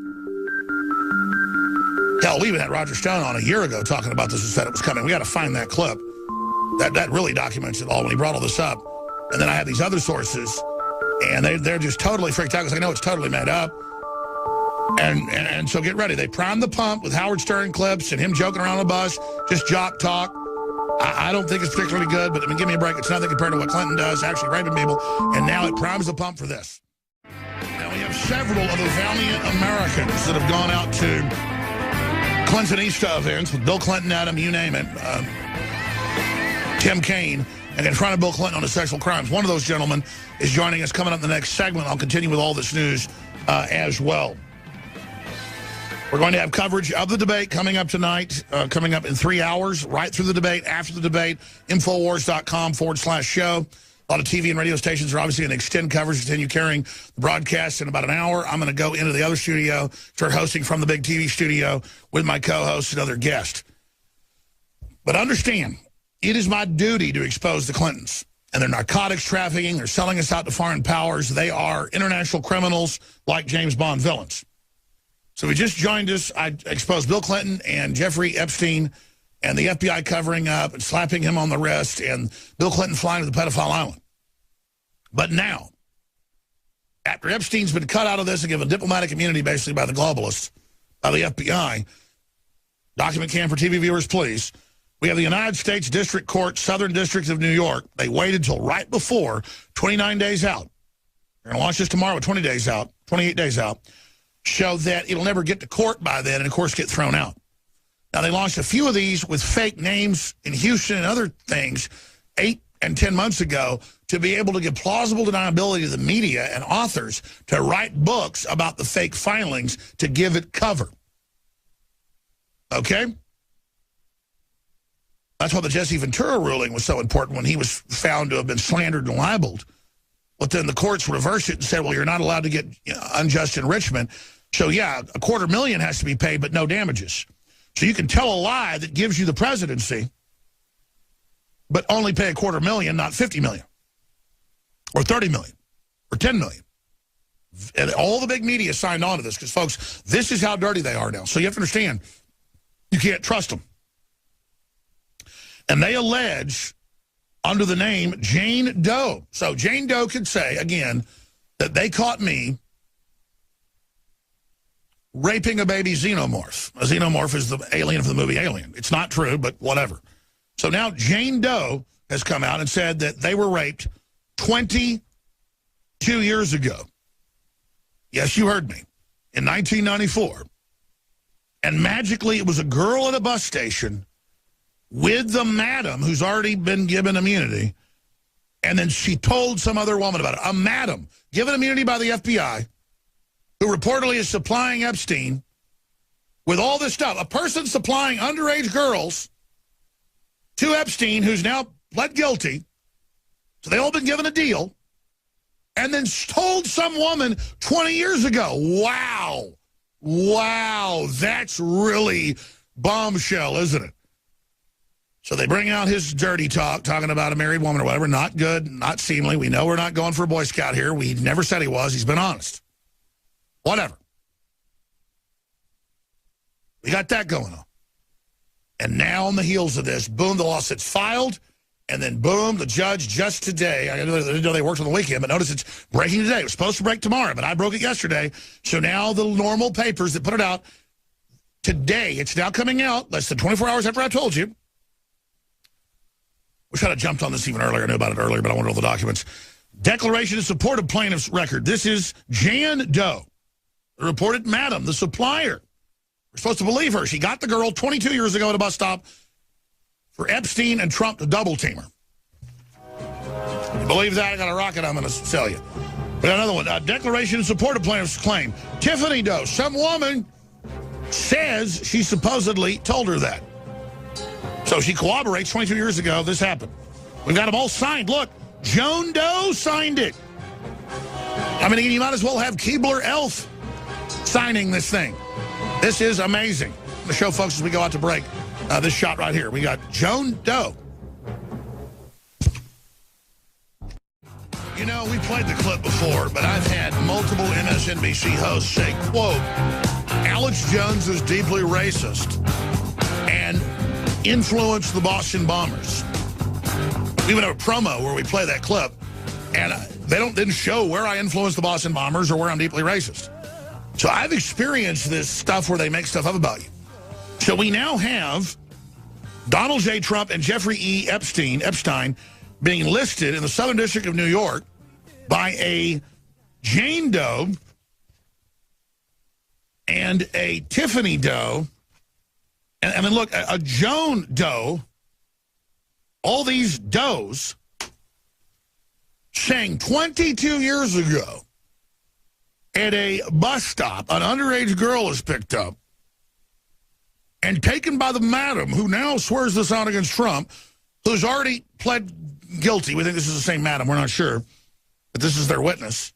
Hell, we even had Roger Stone on a year ago talking about this and said it was coming. We got to find that clip. That really documents it all when he brought all this up. And then I have these other sources, and they're just totally freaked out because they know it's totally made up. And so get ready. They primed the pump with Howard Stern clips and him joking around the bus, just jock talk. I don't think it's particularly good, but I mean, give me a break. It's nothing compared to what Clinton does, actually raping people. And now it primes the pump for this. Now we have several of the valiant Americans that have gone out to Clintonista events with Bill Clinton at them, you name it. Tim Kaine, and confronted Bill Clinton on his sexual crimes. One of those gentlemen is joining us coming up in the next segment. I'll continue with all this news as well. We're going to have coverage of the debate coming up tonight, coming up in 3 hours, right through the debate, after the debate, Infowars.com/show. A lot of TV and radio stations are obviously going to extend coverage, continue carrying the broadcast in about an hour. I'm going to go into the other studio, start hosting from the big TV studio with my co-host and other guest. But understand, it is my duty to expose the Clintons and their narcotics trafficking. They're selling us out to foreign powers. They are international criminals like James Bond villains. So we just joined us. I exposed Bill Clinton and Jeffrey Epstein and the FBI covering up and slapping him on the wrist and Bill Clinton flying to the pedophile island. But now, after Epstein's been cut out of this and given diplomatic immunity basically by the globalists, by the FBI, document cam for TV viewers, please. We have the United States District Court, Southern District of New York. They waited till right before, 29 days out. They're going to launch this tomorrow with 28 days out. Show that it'll never get to court by then and, of course, get thrown out. Now, they launched a few of these with fake names in Houston and other things 8 and 10 months ago to be able to give plausible deniability to the media and authors to write books about the fake filings to give it cover. Okay? That's why the Jesse Ventura ruling was so important when he was found to have been slandered and libeled. But then the courts reversed it and said, well, you're not allowed to get unjust enrichment. So, yeah, $250,000 has to be paid, but no damages. So you can tell a lie that gives you the presidency, but only pay $250,000, not $50 million, or $30 million, or $10 million. And all the big media signed on to this because, folks, this is how dirty they are now. So you have to understand, you can't trust them. And they allege under the name Jane Doe. So Jane Doe could say, again, that they caught me raping a baby xenomorph. A xenomorph is the alien from the movie Alien. It's not true, but whatever. So now Jane Doe has come out and said that they were raped 22 years ago. Yes, you heard me. In 1994. And magically it was a girl at a bus station with the madam who's already been given immunity. And then she told some other woman about it. A madam given immunity by the FBI who reportedly is supplying Epstein with all this stuff. A person supplying underage girls to Epstein, who's now pled guilty. So they all been given a deal. And then told some woman 20 years ago, wow, that's really bombshell, isn't it? So they bring out his dirty talk, talking about a married woman or whatever. Not good, not seemly. We know we're not going for a Boy Scout here. We never said he was. He's been honest. Whatever. We got that going on. And now on the heels of this, boom, the lawsuit's filed. And then, boom, the judge just today, I didn't know they worked on the weekend, but notice it's breaking today. It was supposed to break tomorrow, but I broke it yesterday. So now the normal papers that put it out, today, it's now coming out, less than 24 hours after I told you. Wish I'd have jumped on this even earlier. I knew about it earlier, but I wanted all the documents. Declaration in support of plaintiff's record. This is Jan Doe, the reported madam, the supplier. We're supposed to believe her. She got the girl 22 years ago at a bus stop for Epstein and Trump to double-team her. You believe that? I got a rocket I'm going to sell you. We got another one. Declaration in support of plaintiff's claim. Tiffany Doe, some woman says she supposedly told her that. So she corroborates 22 years ago this happened. We've got them all signed. Look, Joan Doe signed it. I mean, you might as well have Keebler Elf signing this thing. This is amazing. The show, folks, as we go out to break, this shot right here. We got Joan Doe. You know, we played the clip before, but I've had multiple MSNBC hosts say, quote, Alex Jones is deeply racist and influenced the Boston Bombers. We even have a promo where we play that clip, and they didn't show where I influenced the Boston Bombers or where I'm deeply racist. So I've experienced this stuff where they make stuff up about you. So we now have Donald J. Trump and Jeffrey E. Epstein being listed in the Southern District of New York by a Jane Doe and a Tiffany Doe. And I mean, look, a Joan Doe, all these Does saying 22 years ago at a bus stop, an underage girl is picked up and taken by the madam who now swears this out against Trump, who's already pled guilty. We think this is the same madam. We're not sure, but this is their witness.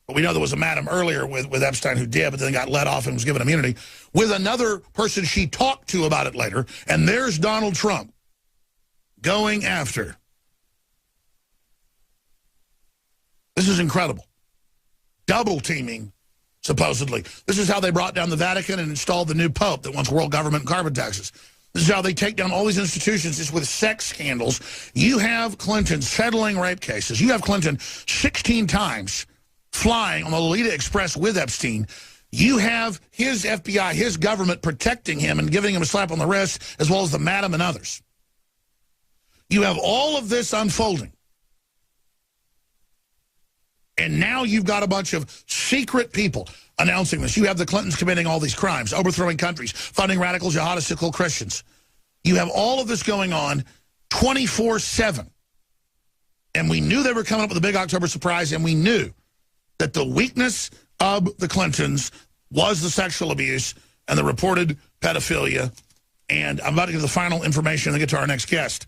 But we know there was a madam earlier with Epstein who did, but then got let off and was given immunity, with another person she talked to about it later. And there's Donald Trump going after. This is incredible. Double teaming, supposedly. This is how they brought down the Vatican and installed the new pope that wants world government and carbon taxes. This is how they take down all these institutions, just with sex scandals. You have Clinton settling rape cases. You have Clinton 16 times flying on the Lolita Express with Epstein. You have his FBI, his government protecting him and giving him a slap on the wrist, as well as the madam and others. You have all of this unfolding. And now you've got a bunch of secret people announcing this. You have the Clintons committing all these crimes, overthrowing countries, funding radical jihadists to kill Christians. You have all of this going on 24/7. And we knew they were coming up with a big October surprise, and we knew that the weakness of the Clintons was the sexual abuse and the reported pedophilia. And I'm about to get the final information and get to our next guest.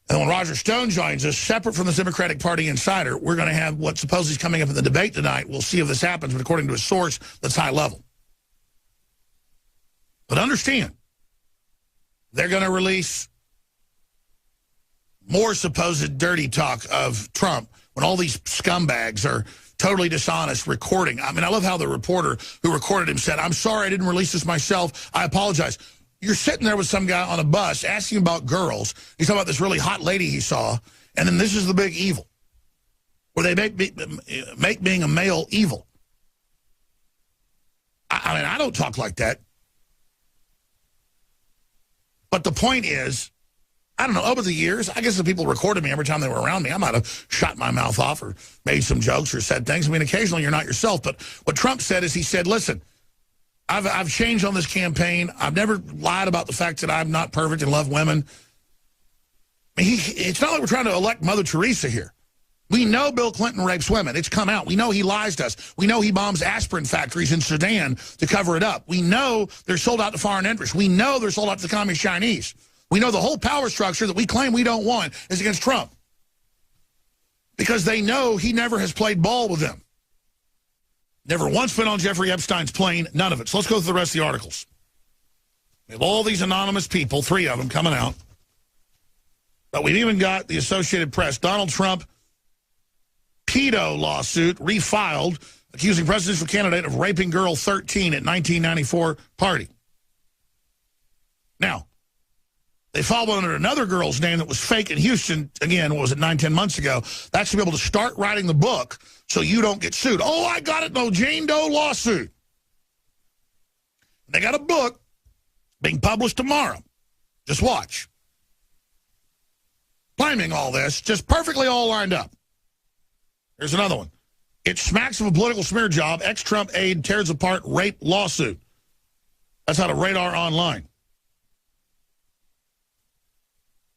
And when Roger Stone joins us, separate from the Democratic Party insider, we're going to have what supposedly is coming up in the debate tonight. We'll see if this happens, but according to a source that's high level. But understand, they're going to release more supposed dirty talk of Trump when all these scumbags are totally dishonest recording. I mean, I love how the reporter who recorded him said, I'm sorry I didn't release this myself. I apologize. You're sitting there with some guy on a bus asking about girls. He's talking about this really hot lady he saw. And then this is the big evil, where they make being a male evil. I mean, I don't talk like that. But the point is, I don't know, over the years, I guess the people recorded me every time they were around me, I might have shot my mouth off or made some jokes or said things. I mean, occasionally you're not yourself. But what Trump said is he said, listen, I've changed on this campaign. I've never lied about the fact that I'm not perfect and love women. I mean, it's not like we're trying to elect Mother Teresa here. We know Bill Clinton rapes women. It's come out. We know he lies to us. We know he bombs aspirin factories in Sudan to cover it up. We know they're sold out to foreign interests. We know they're sold out to the communist Chinese. We know the whole power structure that we claim we don't want is against Trump, because they know he never has played ball with them. Never once been on Jeffrey Epstein's plane, none of it. So let's go through the rest of the articles. We have all these anonymous people, 3 of them, coming out. But we've even got the Associated Press. Donald Trump pedo lawsuit refiled, accusing presidential candidate of raping girl 13 at 1994 party. Now, they filed one under another girl's name that was fake in Houston, again, what was it, 9-10 months ago. That's to be able to start writing the book so you don't get sued. Oh, I got it, no Jane Doe lawsuit. They got a book being published tomorrow. Just watch. Claiming all this, just perfectly all lined up. Here's another one. It smacks of a political smear job. Ex-Trump aide tears apart rape lawsuit. That's out of Radar Online.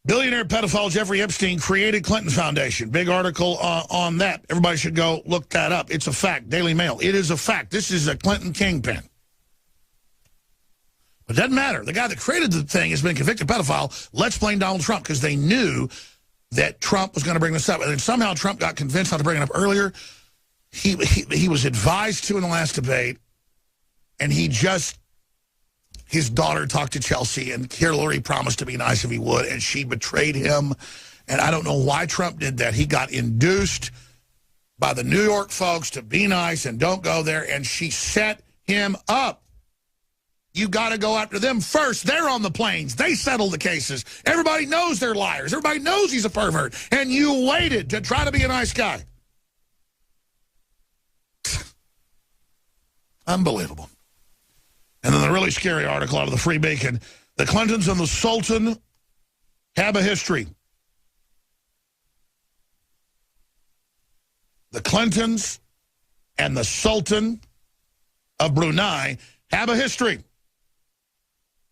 Billionaire pedophile Jeffrey Epstein created Clinton Foundation. Big article on that. Everybody should go look that up. It's a fact. Daily Mail. It is a fact. This is a Clinton kingpin. But it doesn't matter. The guy that created the thing has been convicted pedophile. Let's blame Donald Trump because they knew that Trump was going to bring this up. And then somehow Trump got convinced not to bring it up earlier. He was advised to in the last debate, and his daughter talked to Chelsea, and Hillary promised to be nice if he would, and she betrayed him. And I don't know why Trump did that. He got induced by the New York folks to be nice and don't go there, and she set him up. You got to go after them first. They're on the planes. They settle the cases. Everybody knows they're liars. Everybody knows he's a pervert. And you waited to try to be a nice guy. Unbelievable. And then the really scary article out of the Free Beacon. The Clintons and the Sultan have a history. The Clintons and the Sultan of Brunei have a history.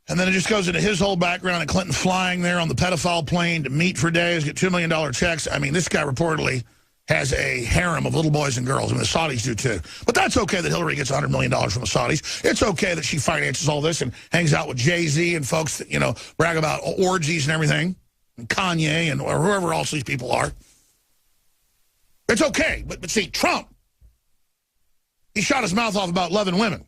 And then it just goes into his whole background and Clinton flying there on the pedophile plane to meet for days, get $2 million checks. I mean, this guy reportedly has a harem of little boys and girls. I mean, the Saudis do too. But that's okay that Hillary gets $100 million from the Saudis. It's okay that she finances all this and hangs out with Jay-Z and folks that, you know, brag about orgies and everything. And Kanye and or whoever else these people are. It's okay. But see, Trump, he shot his mouth off about 11 women.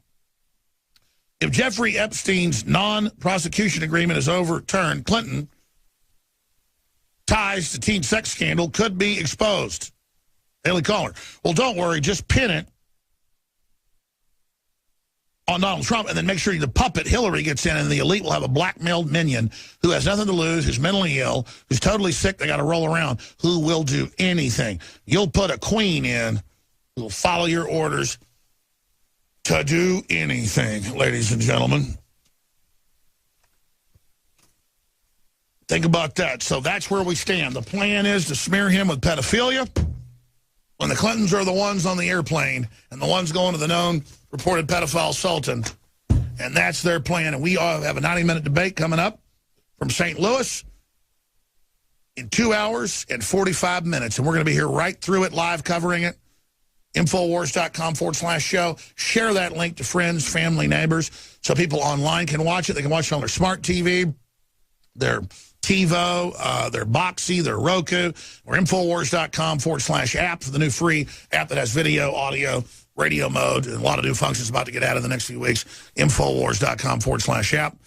If Jeffrey Epstein's non-prosecution agreement is overturned, Clinton ties to teen sex scandal could be exposed. Daily Caller. Well, don't worry. Just pin it on Donald Trump and then make sure the puppet Hillary gets in and the elite will have a blackmailed minion who has nothing to lose, who's mentally ill, who's totally sick, they got to roll around, who will do anything. You'll put a queen in who will follow your orders to do anything, ladies and gentlemen. Think about that. So that's where we stand. The plan is to smear him with pedophilia when the Clintons are the ones on the airplane and the ones going to the known reported pedophile Sultan. And that's their plan. And we all have a 90-minute debate coming up from St. Louis in 2 hours and 45 minutes. And we're going to be here right through it, live covering it. Infowars.com/show. Share that link to friends, family, neighbors, so people online can watch it. They can watch it on their smart TV, their TiVo, their Boxy, their Roku, or Infowars.com/app for the new free app that has video, audio, radio mode, and a lot of new functions about to get out in the next few weeks. Infowars.com/app.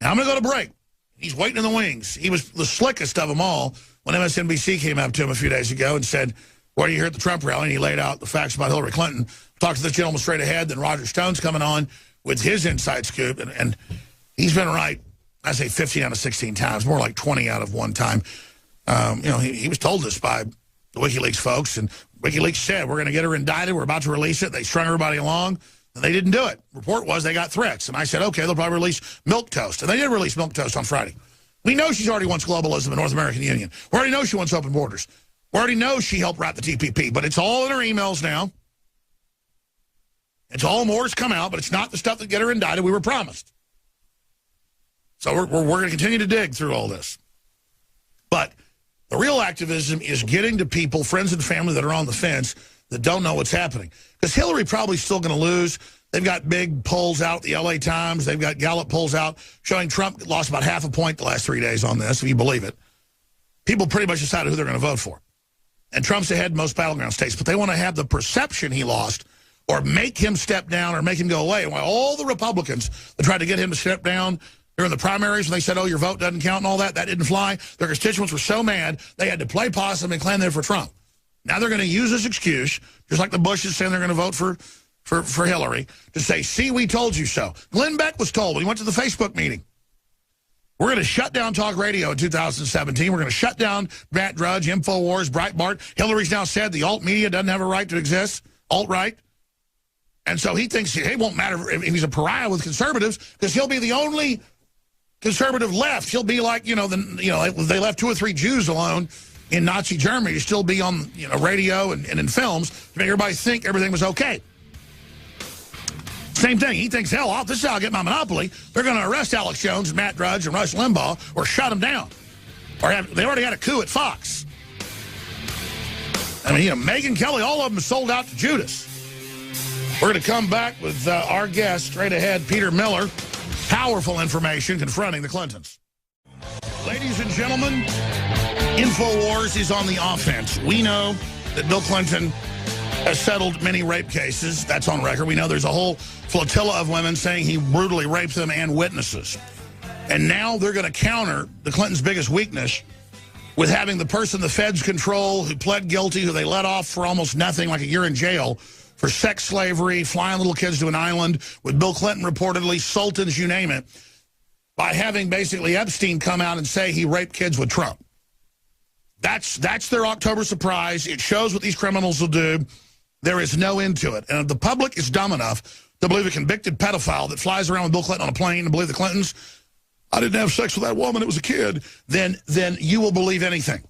Now I'm going to go to break. He's waiting in the wings. He was the slickest of them all when MSNBC came up to him a few days ago and said, "What do you hear at the Trump rally?" And he laid out the facts about Hillary Clinton. Talked to this gentleman straight ahead. Then Roger Stone's coming on with his inside scoop. And he's been right, I say 15 out of 16 times, more like 20 out of one time. You know, he was told this by the WikiLeaks folks. And WikiLeaks said, we're going to get her indicted. We're about to release it. They strung everybody along. And they didn't do it. Report was they got threats. And I said, okay, they'll probably release milquetoast. And they did release milquetoast on Friday. We know she's already wants globalism in North American Union. We already know she wants open borders. We already know she helped write the TPP, but it's all in her emails now. It's all more's come out, but it's not the stuff that get her indicted we were promised. So we're going to continue to dig through all this. But the real activism is getting to people, friends and family that are on the fence that don't know what's happening. Because Hillary probably still going to lose. They've got big polls out, the LA Times. They've got Gallup polls out showing Trump lost about half a point the last 3 days on this, if you believe it. People pretty much decided who they're going to vote for. And Trump's ahead in most battleground states, but they want to have the perception he lost or make him step down or make him go away. And while all the Republicans that tried to get him to step down during the primaries when they said, oh, your vote doesn't count and all that. That didn't fly. Their constituents were so mad they had to play possum and claim they were for Trump. Now they're going to use this excuse, just like the Bushes saying they're going to vote for Hillary, to say, see, we told you so. Glenn Beck was told when he went to the Facebook meeting. We're going to shut down talk radio in 2017. We're going to shut down Matt Drudge, InfoWars, Breitbart. Hillary's now said the alt media doesn't have a right to exist, alt-right. And so he thinks it won't matter if he's a pariah with conservatives because he'll be the only conservative left. He'll be like, they left 2 or 3 Jews alone in Nazi Germany to still be on radio and in films to make everybody think everything was okay. Same thing. He thinks, hell, this is how I get my monopoly. They're going to arrest Alex Jones, Matt Drudge, and Rush Limbaugh or shut them down. They already had a coup at Fox. I mean, Megyn Kelly, all of them sold out to Judas. We're going to come back with our guest straight ahead, Peter Miller. Powerful information confronting the Clintons. Ladies and gentlemen, InfoWars is on the offense. We know that Bill Clinton has settled many rape cases. That's on record. We know there's a whole flotilla of women saying he brutally raped them and witnesses. And now they're going to counter the Clintons' biggest weakness with having the person the feds control who pled guilty, who they let off for almost nothing, like a year in jail, for sex slavery, flying little kids to an island, with Bill Clinton reportedly, sultans, you name it, by having basically Epstein come out and say he raped kids with Trump. That's their October surprise. It shows what these criminals will do. There is no end to it. And if the public is dumb enough to believe a convicted pedophile that flies around with Bill Clinton on a plane and believe the Clintons, I didn't have sex with that woman, it was a kid, then you will believe anything.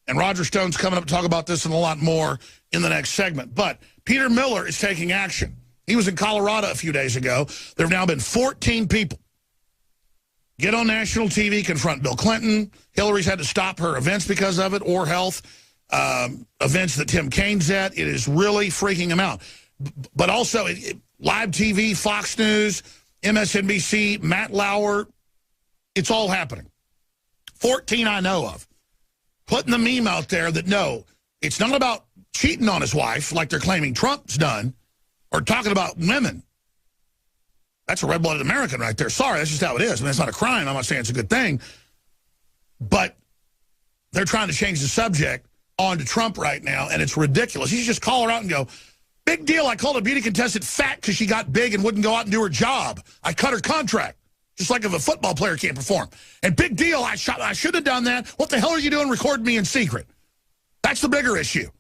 And Roger Stone's coming up to talk about this and a lot more in the next segment. But Peter Miller is taking action. He was in Colorado a few days ago. There have now been 14 people get on national TV, confront Bill Clinton. Hillary's had to stop her events because of it, or health events that Tim Kaine's at. It is really freaking him out. But also, live TV, Fox News, MSNBC, Matt Lauer, it's all happening. 14 I know of. Putting the meme out there that, no, it's not about cheating on his wife like they're claiming Trump's done, or talking about women. That's a red-blooded American right there. Sorry, that's just how it is. I mean, it's not a crime. I'm not saying it's a good thing. But they're trying to change the subject onto Trump right now, and it's ridiculous. You just call her out and go, big deal, I called a beauty contestant fat because she got big and wouldn't go out and do her job. I cut her contract. Just like if a football player can't perform. And big deal, I should have done that. What the hell are you doing recording me in secret? That's the bigger issue.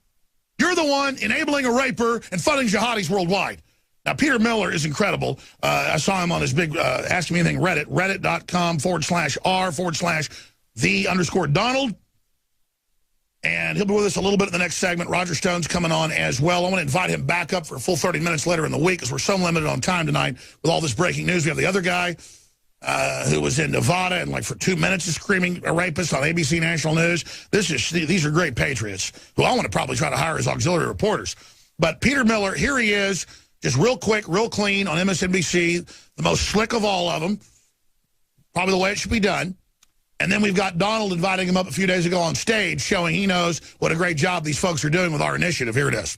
You're the one enabling a raper and funding jihadis worldwide. Now, Peter Miller is incredible. I saw him on his big Ask Me Anything Reddit, reddit.com/r/the_Donald. And he'll be with us a little bit in the next segment. Roger Stone's coming on as well. I want to invite him back up for a full 30 minutes later in the week because we're so limited on time tonight with all this breaking news. We have the other guy who was in Nevada and like for 2 minutes is screaming a rapist on ABC National News. These are great patriots who I want to probably try to hire as auxiliary reporters. But Peter Miller, here he is, just real quick, real clean on MSNBC, the most slick of all of them, probably the way it should be done. And then we've got Donald inviting him up a few days ago on stage, showing he knows what a great job these folks are doing with our initiative. Here it is.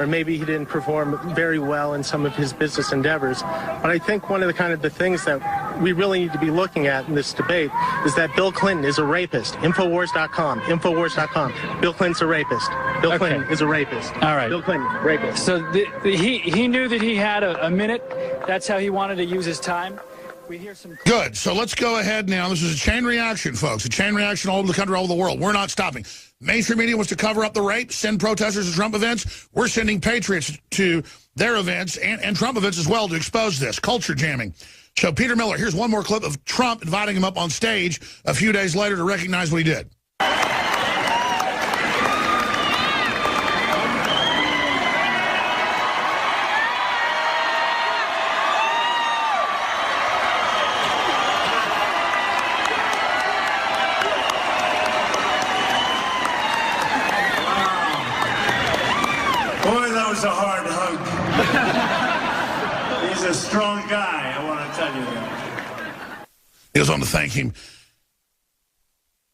Or maybe he didn't perform very well in some of his business endeavors. But I think one of the things that we really need to be looking at in this debate is that Bill Clinton is a rapist. Infowars.com. Bill Clinton's a rapist. Bill Clinton is a rapist. All right. Bill Clinton, rapist. So he knew that he had a minute. That's how he wanted to use his time. We hear some. Good. So let's go ahead now. This is a chain reaction, folks. A chain reaction all over the country, all over the world. We're not stopping. Mainstream media wants to cover up the rape, send protesters to Trump events. We're sending patriots to their events and Trump events as well to expose this. Culture jamming. So Peter Miller, here's one more clip of Trump inviting him up on stage a few days later to recognize what he did. A hard hug. He's a strong guy, I want to tell you that. He goes on to thank him.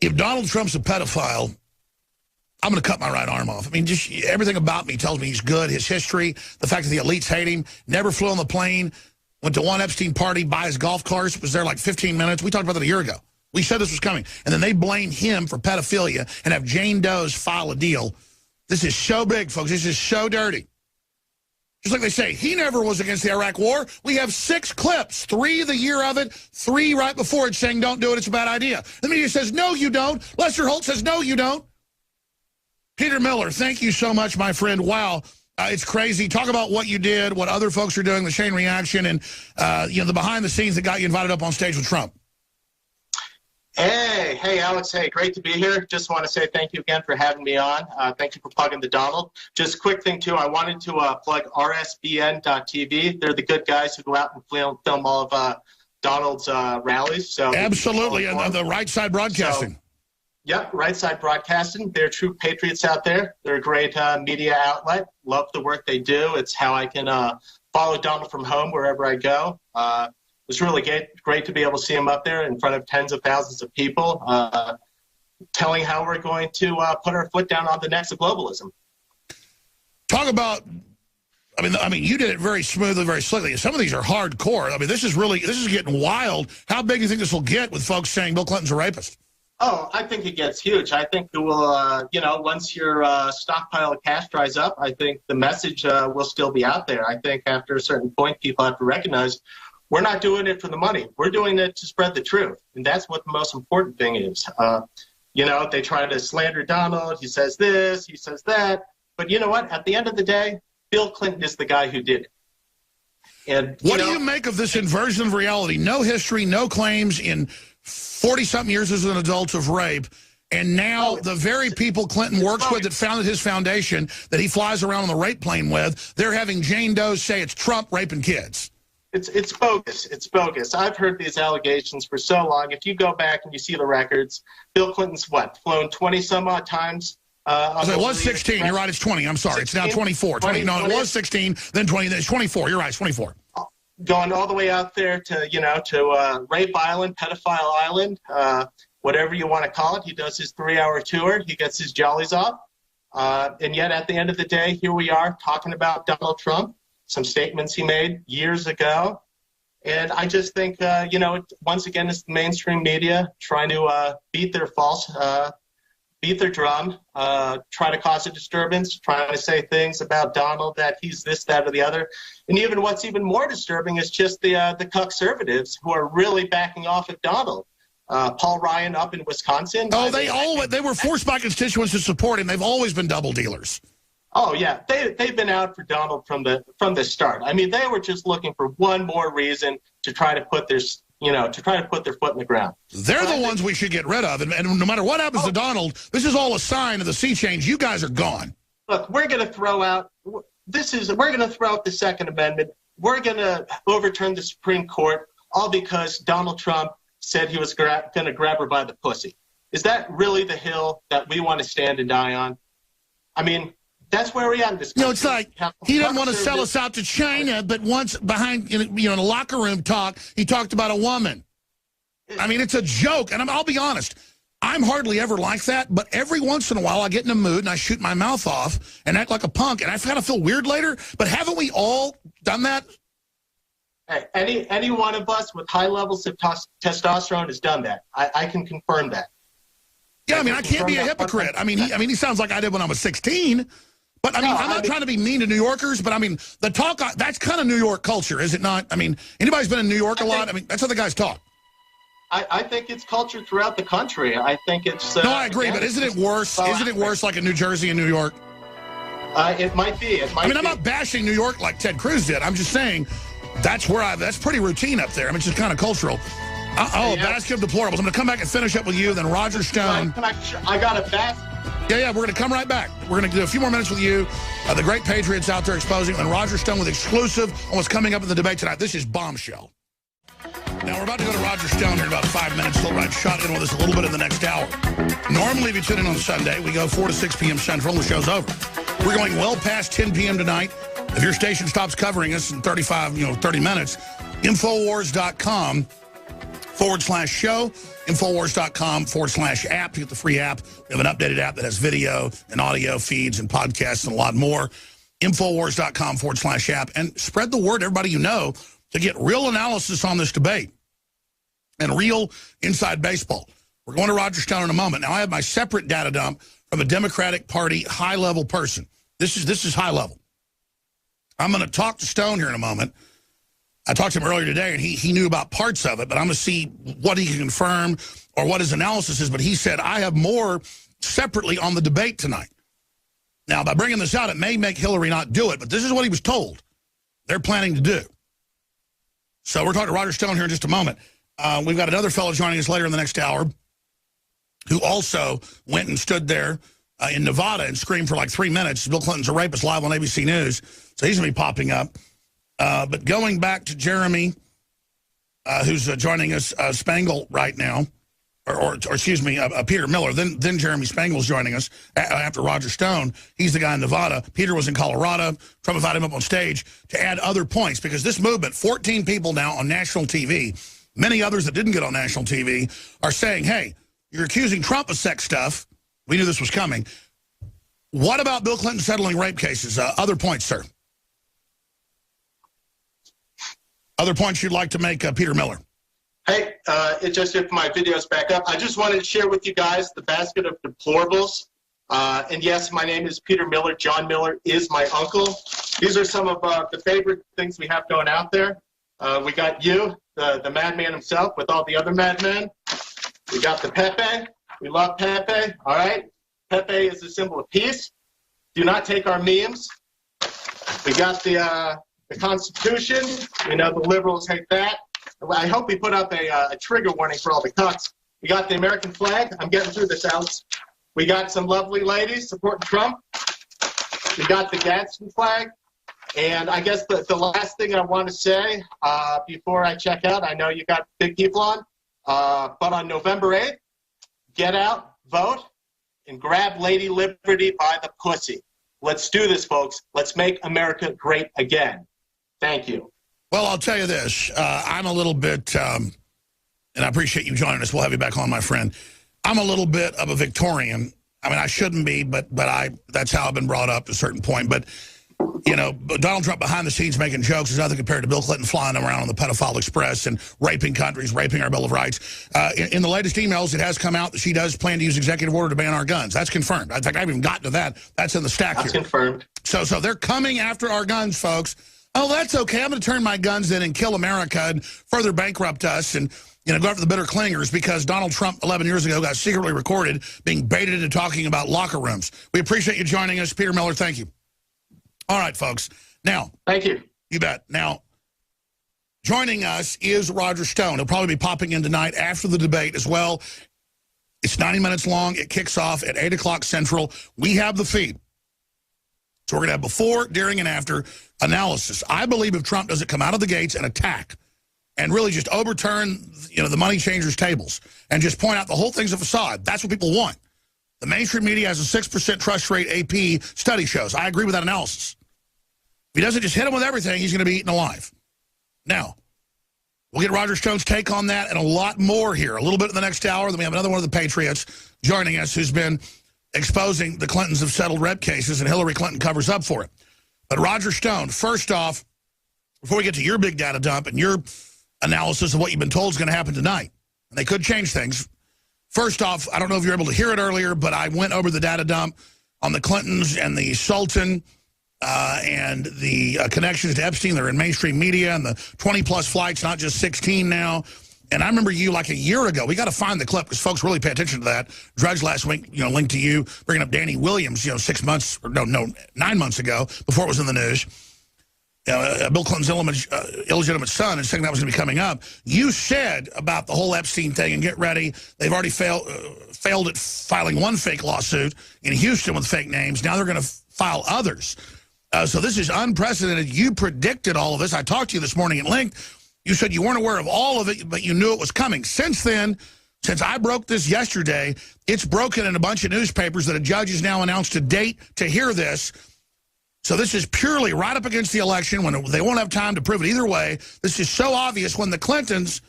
If Donald Trump's a pedophile, I'm going to cut my right arm off. I mean, just everything about me tells me he's good. His history, the fact that the elites hate him, never flew on the plane went to one Epstein party, buys golf carts, was there like 15 minutes. We talked about that a year ago. We said this was coming. And then they blame him for pedophilia and have Jane Doe's file a deal. This is so big, folks. This is so dirty. Just like they say, he never was against the Iraq war. We have 6 clips, 3 the year of it, 3 right before it saying don't do it, it's a bad idea. The media says, no, you don't. Lester Holt says, no, you don't. Peter Miller, thank you so much, my friend. Wow, it's crazy. Talk about what you did, what other folks are doing, the chain reaction, and the behind the scenes that got you invited up on stage with Trump. Hey, Alex. Hey, great to be here. Just want to say thank you again for having me on. Thank you for plugging the Donald. Just quick thing, too. I wanted to plug RSBN.TV. They're the good guys who go out and film all of Donald's rallies. So absolutely, and the Right Side Broadcasting. So, yep, Right Side Broadcasting. They're true patriots out there. They're a great media outlet. Love the work they do. It's how I can follow Donald from home wherever I go. It was really great to be able to see him up there in front of tens of thousands of people, telling how we're going to put our foot down on the necks of globalism. Talk about, I mean, you did it very smoothly, very slickly. Some of these are hardcore. I mean, this is getting wild. How big do you think this will get with folks saying Bill Clinton's a rapist? Oh, I think it gets huge. I think it will, once your stockpile of cash dries up, I think the message will still be out there. I think after a certain point, people have to recognize we're not doing it for the money. We're doing it to spread the truth. And that's what the most important thing is. They try to slander Donald. He says this, he says that. But you know what? At the end of the day, Bill Clinton is the guy who did it. And what do you make of this inversion of reality? No history, no claims in 40-something years as an adult of rape. And now the very people Clinton works with that founded his foundation that he flies around on the rape plane with, they're having Jane Doe say it's Trump raping kids. It's bogus. It's bogus. I've heard these allegations for so long. If you go back and you see the records, Bill Clinton's flown 20-some-odd times. It was 16. You're right. It's 20. I'm sorry. 16? It's now 24. 20, no, it was 16, then 20. Then it's 24. You're right. It's 24. Going all the way out there to Rape Island, Pedophile Island, whatever you want to call it. He does his 3-hour tour. He gets his jollies off. And yet at the end of the day, here we are talking about Donald Trump. Some statements he made years ago. And I just think, once again, it's the mainstream media trying to beat their drum, try to cause a disturbance, trying to say things about Donald that he's this, that, or the other. And even what's even more disturbing is just the conservatives who are really backing off of Donald. Paul Ryan up in Wisconsin. Oh, they were forced by constituents to support him. They've always been double dealers. Oh yeah, they've been out for Donald from the start. I mean, they were just looking for one more reason to try to put their foot in the ground. They're the ones we should get rid of, and no matter what happens to Donald, this is all a sign of the sea change. You guys are gone. Look, we're going to throw out the Second Amendment. We're going to overturn the Supreme Court, all because Donald Trump said he was going to grab her by the pussy. Is that really the hill that we want to stand and die on? I mean, that's where we are in this country. It's like he doesn't want to sell us out to China, but once behind, in a locker room talk, he talked about a woman. I mean, it's a joke. And I'll be honest, I'm hardly ever like that. But every once in a while, I get in a mood and I shoot my mouth off and act like a punk. And I kind of feel weird later. But haven't we all done that? Hey, any one of us with high levels of testosterone has done that. I can confirm that. Yeah, I mean, I can't be a hypocrite. I mean, he sounds like I did when I was 16. But, I mean, I'm not trying to be mean to New Yorkers, but, I mean, the talk, that's kind of New York culture, is it not? I mean, anybody's been in New York a lot? I mean, that's how the guys talk. I think it's culture throughout the country. I think it's... no, I agree, but isn't it worse? Isn't it worse like in New Jersey and New York? It might be. I'm not bashing New York like Ted Cruz did. I'm just saying that's pretty routine up there. I mean, it's just kind of cultural. Basket of deplorables. I'm going to come back and finish up with you, then Roger Stone. I got a basket. Yeah, we're going to come right back. We're going to do a few more minutes with you, the great patriots out there exposing, and Roger Stone with exclusive on what's coming up in the debate tonight. This is Bombshell. Now, we're about to go to Roger Stone here in about 5 minutes. He'll ride shotgun with us a little bit in the next hour. Normally, if you tune in on Sunday, we go 4 to 6 p.m. Central, and the show's over. We're going well past 10 p.m. tonight. If your station stops covering us in 30 minutes, Infowars.com/show. Infowars.com/app. You get the free app. We have an updated app that has video and audio feeds and podcasts and a lot more. Infowars.com/app. And spread the word to everybody you know to get real analysis on this debate and real inside baseball. We're going to Roger Stone in a moment. Now, I have my separate data dump from a Democratic Party high-level person. This is high level. I'm going to talk to Stone here in a moment. I talked to him earlier today, and he knew about parts of it, but I'm going to see what he can confirm or what his analysis is. But he said, I have more separately on the debate tonight. Now, by bringing this out, it may make Hillary not do it, but this is what he was told they're planning to do. So we're talking to Roger Stone here in just a moment. We've got another fellow joining us later in the next hour who also went and stood there in Nevada and screamed for like 3 minutes. Bill Clinton's a rapist, live on ABC News. So he's going to be popping up. But going back to Jeremy, who's joining us, Spangle right now, or excuse me, Peter Miller. Then Jeremy Spangle's joining us after Roger Stone. He's the guy in Nevada. Peter was in Colorado. Trump invited him up on stage to add other points because this movement, 14 people now on national TV, many others that didn't get on national TV, are saying, hey, you're accusing Trump of sex stuff. We knew this was coming. What about Bill Clinton settling rape cases? Other points, sir. Other points you'd like to make, Peter Miller? Hey, just if my video's back up, I just wanted to share with you guys the basket of deplorables. And yes, my name is Peter Miller. John Miller is my uncle. These are some of the favorite things we have going out there. We got you, the madman himself, with all the other madmen. We got the Pepe. We love Pepe, all right? Pepe is a symbol of peace. Do not take our memes. We got the Constitution. We know the liberals hate that. I hope we put up a trigger warning for all the cucks. We got the American flag. I'm getting through this, Alex. We got some lovely ladies supporting Trump. We got the Gadsden flag. And I guess the last thing I want to say before I check out, I know you got big people on, but on November 8th, get out, vote, and grab Lady Liberty by the pussy. Let's do this, folks. Let's make America great again. Thank you. Well, I'll tell you this. I'm a little bit, and I appreciate you joining us. We'll have you back on, my friend. I'm a little bit of a Victorian. I mean, I shouldn't be, but that's how I've been brought up to a certain point. But, you know, Donald Trump behind the scenes making jokes is nothing compared to Bill Clinton flying around on the pedophile express and raping countries, raping our Bill of Rights. In the latest emails, it has come out that she does plan to use executive order to ban our guns. That's confirmed. In fact, I haven't even gotten to that. That's in the stack That's here. confirmed. So they're coming after our guns, folks. Oh, that's okay. I'm going to turn my guns in and kill America and further bankrupt us and, you know, go after the bitter clingers because Donald Trump 11 years ago got secretly recorded being baited into talking about locker rooms. We appreciate you joining us. Peter Miller, thank you. All right, folks. Now. Thank you. You bet. Now, joining us is Roger Stone. He'll probably be popping in tonight after the debate as well. It's 90 minutes long. It kicks off at 8 o'clock Central. We have the feed. So we're going to have before, during, and after analysis. I believe if Trump doesn't come out of the gates and attack and really just overturn, you know, the money changers' tables and just point out the whole thing's a facade, that's what people want. The mainstream media has a 6% trust rate, AP study shows. I agree with that analysis. If he doesn't just hit him with everything, he's going to be eaten alive. Now, we'll get Roger Stone's take on that and a lot more here. A little bit in the next hour. Then we have another one of the Patriots joining us who's been exposing the Clintons have settled rep cases, and Hillary Clinton covers up for it. But Roger Stone, first off, before we get to your big data dump and your analysis of what you've been told is going to happen tonight, and they could change things. First off, I don't know if you're able to hear it earlier, but I went over the data dump on the Clintons and the Sultan and the connections to Epstein. They're in mainstream media and the 20-plus flights, not just 16 now. And I remember you like a year ago. We got to find the clip because folks really pay attention to that. Drudge last week, you know, linked to you bringing up Danny Williams, you know, 6 months or no, 9 months ago before it was in the news. Bill Clinton's illegitimate son and saying that was going to be coming up. You said about the whole Epstein thing, and get ready, they've already failed at filing one fake lawsuit in Houston with fake names. Now they're going to file others. So this is unprecedented. You predicted all of this. I talked to you this morning at length. You said you weren't aware of all of it, but you knew it was coming. Since then, since I broke this yesterday, it's broken in a bunch of newspapers that a judge has now announced a date to hear this. So this is purely right up against the election when they won't have time to prove it either way. This is so obvious when the Clintons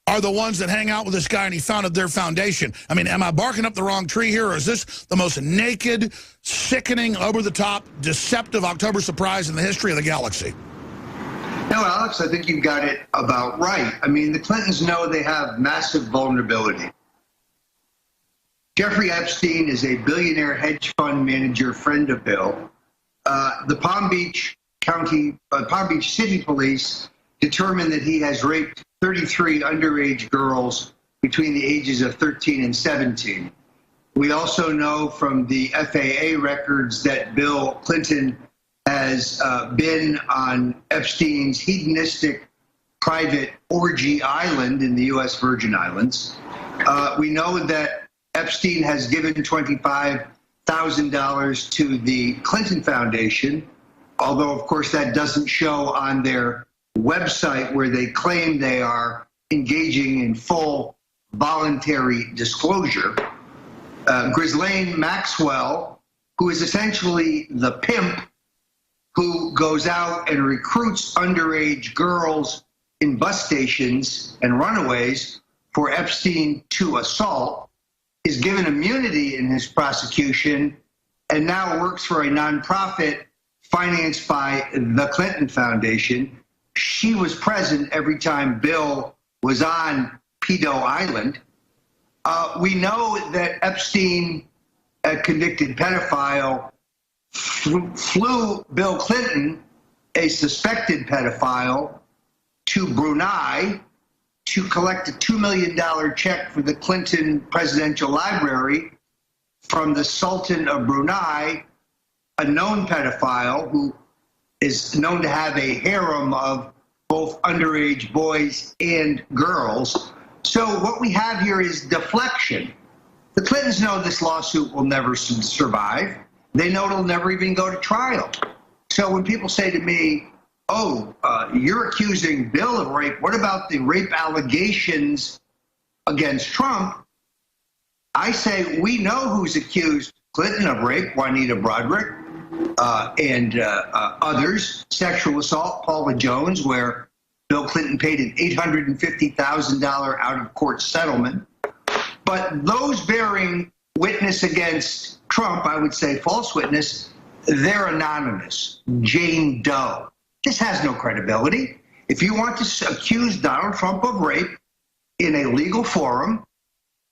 are the ones that hang out with this guy and he founded their foundation. I mean, am I barking up the wrong tree here, or is this the most naked, sickening, over-the-top, deceptive October surprise in the history of the galaxy? No, Alex, I think you've got it about right. I mean, the Clintons know they have massive vulnerability. Jeffrey Epstein is a billionaire hedge fund manager, friend of Bill. The Palm Beach City Police determined that he has raped 33 underage girls between the ages of 13 and 17. We also know from the FAA records that Bill Clinton has been on Epstein's hedonistic private orgy island in the U.S. Virgin Islands. We know that Epstein has given $25,000 to the Clinton Foundation, although, of course, that doesn't show on their website where they claim they are engaging in full voluntary disclosure. Ghislaine Maxwell, who is essentially the pimp who goes out and recruits underage girls in bus stations and runaways for Epstein to assault, is given immunity in his prosecution and now works for a nonprofit financed by the Clinton Foundation. She was present every time Bill was on Pedo Island. We know that Epstein, a convicted pedophile, flew Bill Clinton, a suspected pedophile, to Brunei to collect a $2 million check for the Clinton Presidential Library from the Sultan of Brunei, a known pedophile who is known to have a harem of both underage boys and girls. So what we have here is deflection. The Clintons know this lawsuit will never survive. They know it'll never even go to trial. So when people say to me, oh, you're accusing Bill of rape, what about the rape allegations against Trump? I say we know who's accused Clinton of rape, Juanita Broderick, and others, sexual assault, Paula Jones, where Bill Clinton paid an $850,000 out-of-court settlement. But those bearing witness against Trump, I would say false witness, they're anonymous. Jane Doe. This has no credibility. If you want to accuse Donald Trump of rape in a legal forum,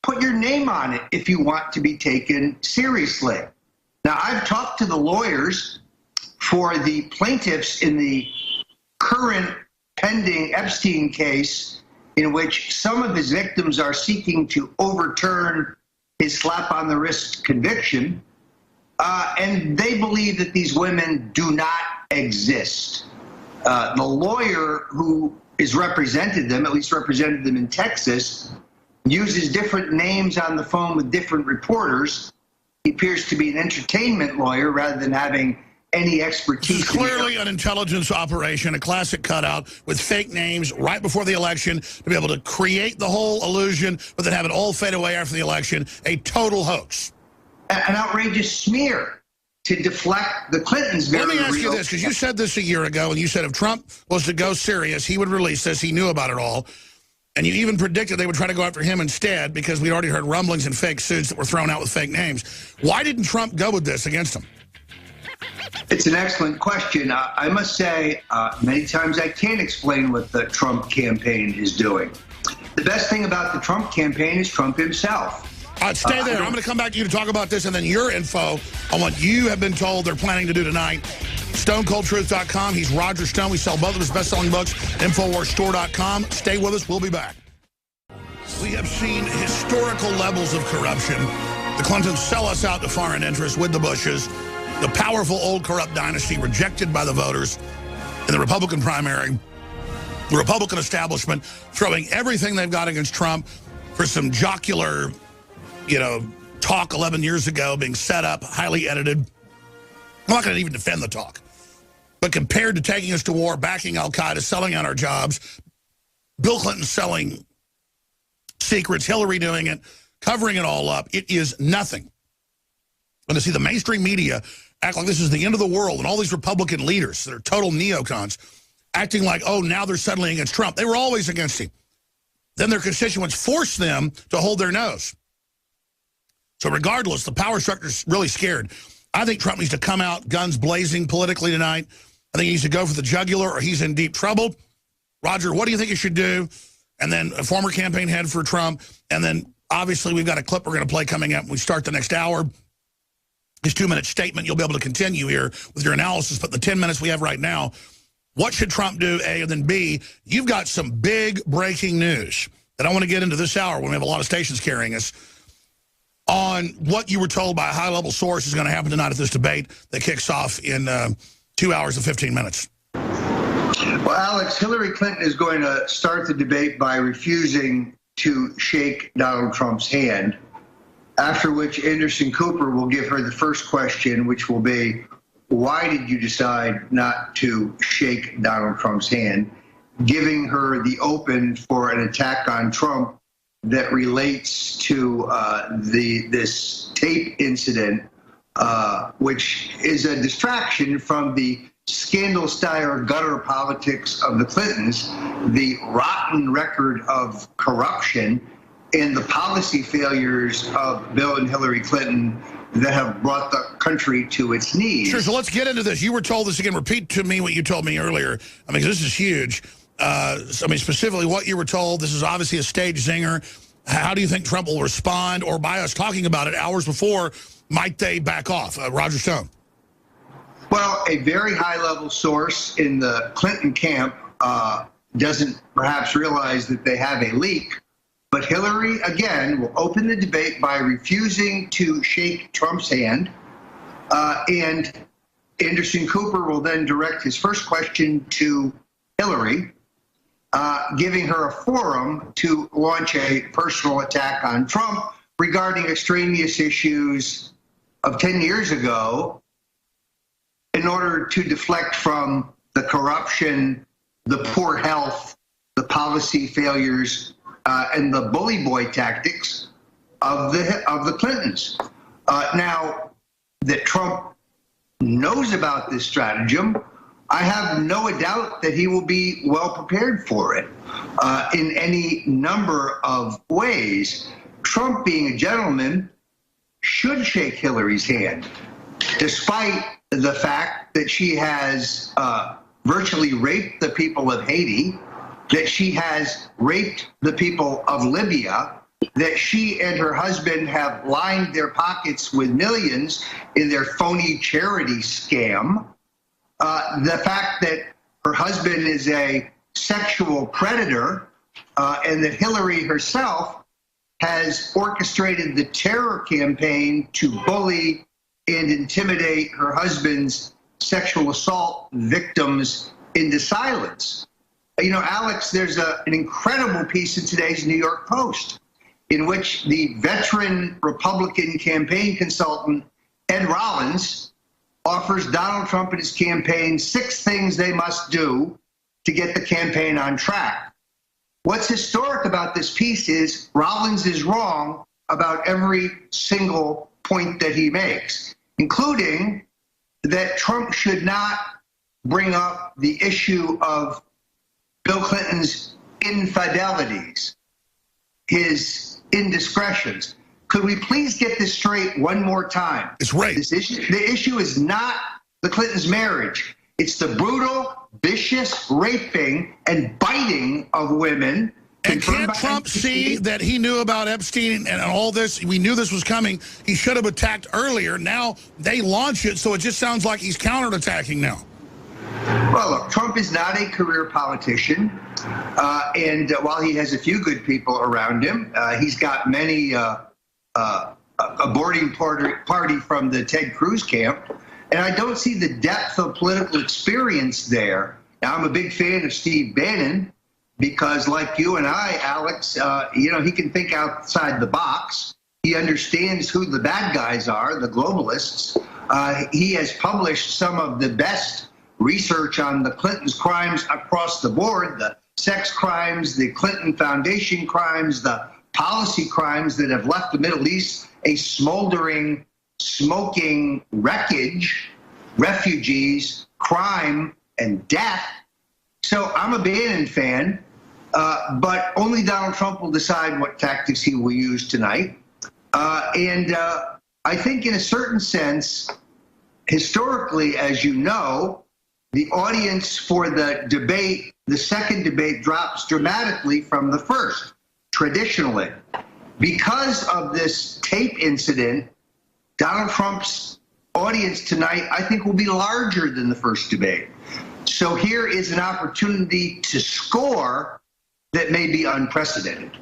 put your name on it if you want to be taken seriously. Now, I've talked to the lawyers for the plaintiffs in the current pending Epstein case, in which some of his victims are seeking to overturn his slap on the wrist conviction, and they believe that these women do not exist. The lawyer who is represented them, at least represented them in Texas, uses different names on the phone with different reporters. He appears to be an entertainment lawyer rather than having any expertise. This is clearly an intelligence operation, a classic cutout with fake names right before the election to be able to create the whole illusion, but then have it all fade away after the election. A total hoax. An outrageous smear to deflect the Clintons. Let me ask you this, because you said this a year ago, and you said if Trump was to go serious, he would release this. He knew about it all. And you even predicted they would try to go after him instead because we'd already heard rumblings and fake suits that were thrown out with fake names. Why didn't Trump go with this against him? It's an excellent question. I must say, many times I can't explain what the Trump campaign is doing. The best thing about the Trump campaign is Trump himself. Stay there. I'm going to come back to you to talk about this and then your info on what you have been told they're planning to do tonight. StoneColdTruth.com. He's Roger Stone. We sell both of his best-selling books, InfoWarsStore.com. Stay with us. We'll be back. We have seen historical levels of corruption. The Clintons sell us out to foreign interests with the Bushes. The powerful old corrupt dynasty rejected by the voters in the Republican primary. The Republican establishment throwing everything they've got against Trump for some jocular, talk 11 years ago being set up, highly edited. I'm not going to even defend the talk. But compared to taking us to war, backing al-Qaeda, selling out our jobs, Bill Clinton selling secrets, Hillary doing it, covering it all up, it is nothing. And to see the mainstream media act like this is the end of the world and all these Republican leaders that are total neocons acting like, oh, now they're settling against Trump. They were always against him. Then their constituents forced them to hold their nose. So regardless, the power structure's really scared. I think Trump needs to come out guns blazing politically tonight. I think he needs to go for the jugular or he's in deep trouble. Roger, what do you think he should do? And then a former campaign head for Trump. And then, obviously, we've got a clip we're going to play coming up when we start the next hour. His 2-minute statement, you'll be able to continue here with your analysis. But the 10 minutes we have right now, what should Trump do, A, and then B, you've got some big breaking news that I want to get into this hour when we have a lot of stations carrying us on what you were told by a high-level source is going to happen tonight at this debate that kicks off in 2 hours and 15 minutes. Well, Alex, Hillary Clinton is going to start the debate by refusing to shake Donald Trump's hand, after which Anderson Cooper will give her the first question, which will be, why did you decide not to shake Donald Trump's hand, giving her the open for an attack on Trump that relates to this tape incident, which is a distraction from the scandal-style gutter politics of the Clintons, the rotten record of corruption, and the policy failures of Bill and Hillary Clinton that have brought the country to its knees. Sure, so let's get into this. You were told this again. Repeat to me what you told me earlier. I mean, this is huge. Specifically what you were told. This is obviously a stage zinger. How do you think Trump will respond? Or by us talking about it hours before, might they back off? Roger Stone. Well, a very high-level source in the Clinton camp doesn't perhaps realize that they have a leak, but Hillary, again, will open the debate by refusing to shake Trump's hand, and Anderson Cooper will then direct his first question to Hillary, giving her a forum to launch a personal attack on Trump regarding extraneous issues of 10 years ago, in order to deflect from the corruption, the poor health, the policy failures, and the bully boy tactics of the Clintons. Now that Trump knows about this stratagem, I have no doubt that he will be well prepared for it in any number of ways. Trump, being a gentleman, should shake Hillary's hand, despite the fact that she has virtually raped the people of Haiti, that she has raped the people of Libya, that she and her husband have lined their pockets with millions in their phony charity scam, the fact that her husband is a sexual predator, and that Hillary herself has orchestrated the terror campaign to bully and intimidate her husband's sexual assault victims into silence. You know, Alex, there's an incredible piece in today's New York Post in which the veteran Republican campaign consultant, Ed Rollins, offers Donald Trump and his campaign 6 things they must do to get the campaign on track. What's historic about this piece is Rollins is wrong about every single point that he makes, including that Trump should not bring up the issue of Bill Clinton's infidelities, his indiscretions. Could we please get this straight one more time? It's rape. The issue is not the Clintons' marriage. It's the brutal, vicious raping and biting of women. And can't Trump see that he knew about Epstein and all this? We knew this was coming. He should have attacked earlier. Now they launch it, so it just sounds like he's counterattacking now. Well, look, Trump is not a career politician. And while he has a few good people around him, he's got many a boarding party from the Ted Cruz camp. And I don't see the depth of political experience there. Now, I'm a big fan of Steve Bannon because, like you and I, Alex, you know, he can think outside the box. He understands who the bad guys are, the globalists. He has published some of the best research on the Clintons' crimes across the board, the sex crimes, the Clinton Foundation crimes, the policy crimes that have left the Middle East a smoldering, smoking wreckage, refugees, crime, and death. So I'm a Bannon fan, but only Donald Trump will decide what tactics he will use tonight. And I think in a certain sense, historically, as you know, the audience for the debate, the second debate, drops dramatically from the first, traditionally. Because of this tape incident, Donald Trump's audience tonight, I think, will be larger than the first debate. So here is an opportunity to score that may be unprecedented.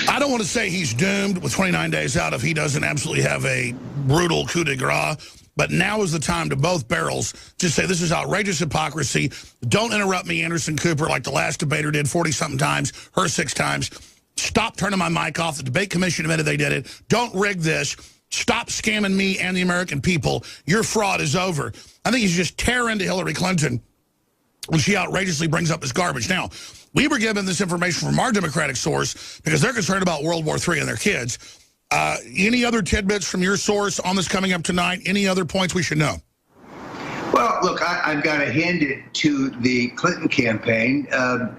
I don't want to say he's doomed with 29 days out if he doesn't absolutely have a brutal coup de grace, but now is the time to both barrels just say this is outrageous hypocrisy. Don't interrupt me, Anderson Cooper, like the last debater did 40-something times, her 6 times. Stop turning my mic off. The debate commission admitted they did it. Don't rig this. Stop scamming me and the American people. Your fraud is over. I think he's just tear into Hillary Clinton when she outrageously brings up this garbage. Now, we were given this information from our Democratic source because they're concerned about World War III and their kids. Any other tidbits from your source on this coming up tonight? Any other points we should know? Well, look, I've got to hand it to the Clinton campaign.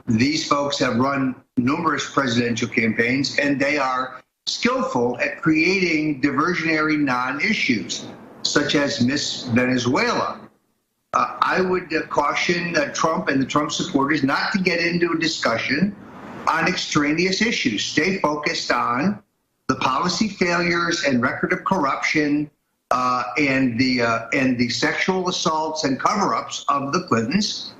These folks have run numerous presidential campaigns, and they are skillful at creating diversionary non-issues, such as Miss Venezuela. I would caution Trump and the Trump supporters not to get into a discussion on extraneous issues. Stay focused on the policy failures and record of corruption and the sexual assaults and cover-ups of the Clintons,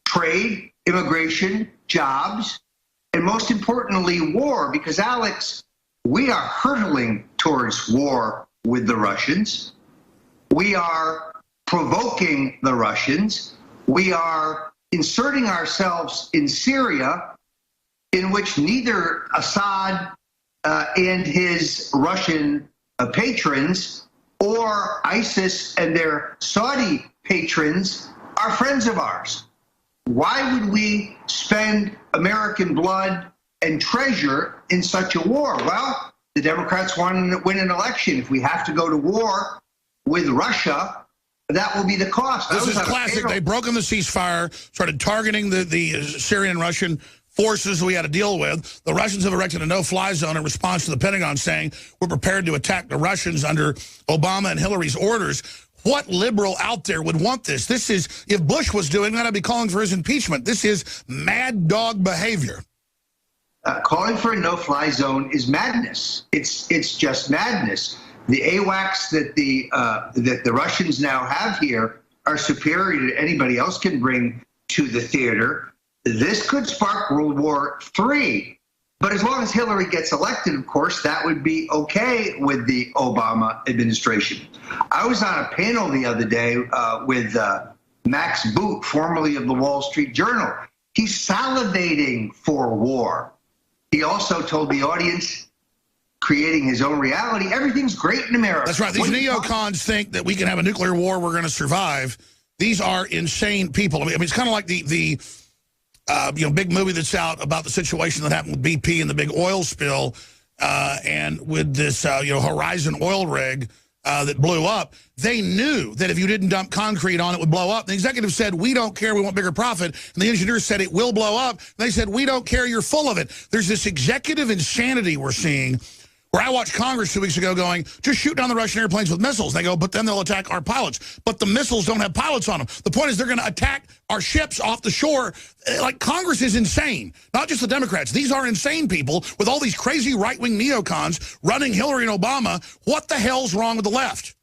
trade, immigration, jobs, and most importantly, war. Because, Alex, we are hurtling towards war with the Russians. We are provoking the Russians. We are inserting ourselves in Syria, in which neither Assad and his Russian patrons or ISIS and their Saudi patrons are friends of ours. Why would we spend American blood and treasure in such a war? Well, the Democrats want to win an election. If we have to go to war with Russia, that will be the cost. This is classic. They've broken the ceasefire, started targeting the Syrian and Russian forces we had to deal with. The Russians have erected a no-fly zone in response to the Pentagon saying we're prepared to attack the Russians under Obama and Hillary's orders. What liberal out there would want this? This is, if Bush was doing that, I'd be calling for his impeachment. This is mad dog behavior. Calling for a no-fly zone is madness. It's just madness. The AWACS that the Russians now have here are superior to anybody else can bring to the theater. This could spark World War III. But as long as Hillary gets elected, of course, that would be okay with the Obama administration. I was on a panel the other day with Max Boot, formerly of the Wall Street Journal. He's salivating for war. He also told the audience, creating his own reality, everything's great in America. That's right. These neocons think that we can have a nuclear war, we're going to survive. These are insane people. I mean, it's kind of like the big movie that's out about the situation that happened with BP and the big oil spill, and with this Horizon oil rig that blew up. They knew that if you didn't dump concrete on it, would blow up. The executive said, we don't care, we want bigger profit. And the engineers said, it will blow up. And they said, we don't care, you're full of it. There's this executive insanity we're seeing, where I watched Congress 2 weeks ago going, just shoot down the Russian airplanes with missiles. They go, but then they'll attack our pilots. But the missiles don't have pilots on them. The point is they're going to attack our ships off the shore. Like, Congress is insane. Not just the Democrats. These are insane people with all these crazy right-wing neocons running Hillary and Obama. What the hell's wrong with the left?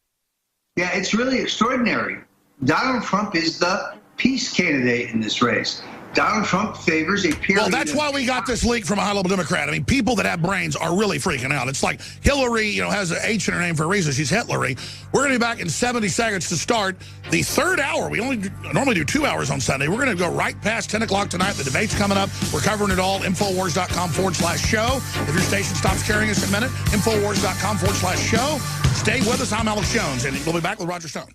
Yeah, it's really extraordinary. Donald Trump is the peace candidate in this race. Donald Trump favors a period. Well, that's why we got this leak from a high-level Democrat. I mean, people that have brains are really freaking out. It's like Hillary, has an H in her name for a reason. She's Hitlery. We're going to be back in 70 seconds to start the third hour. We normally do 2 hours on Sunday. We're going to go right past 10 o'clock tonight. The debate's coming up. We're covering it all. Infowars.com/show. If your station stops carrying us a minute, Infowars.com/show. Stay with us. I'm Alex Jones, and we'll be back with Roger Stone.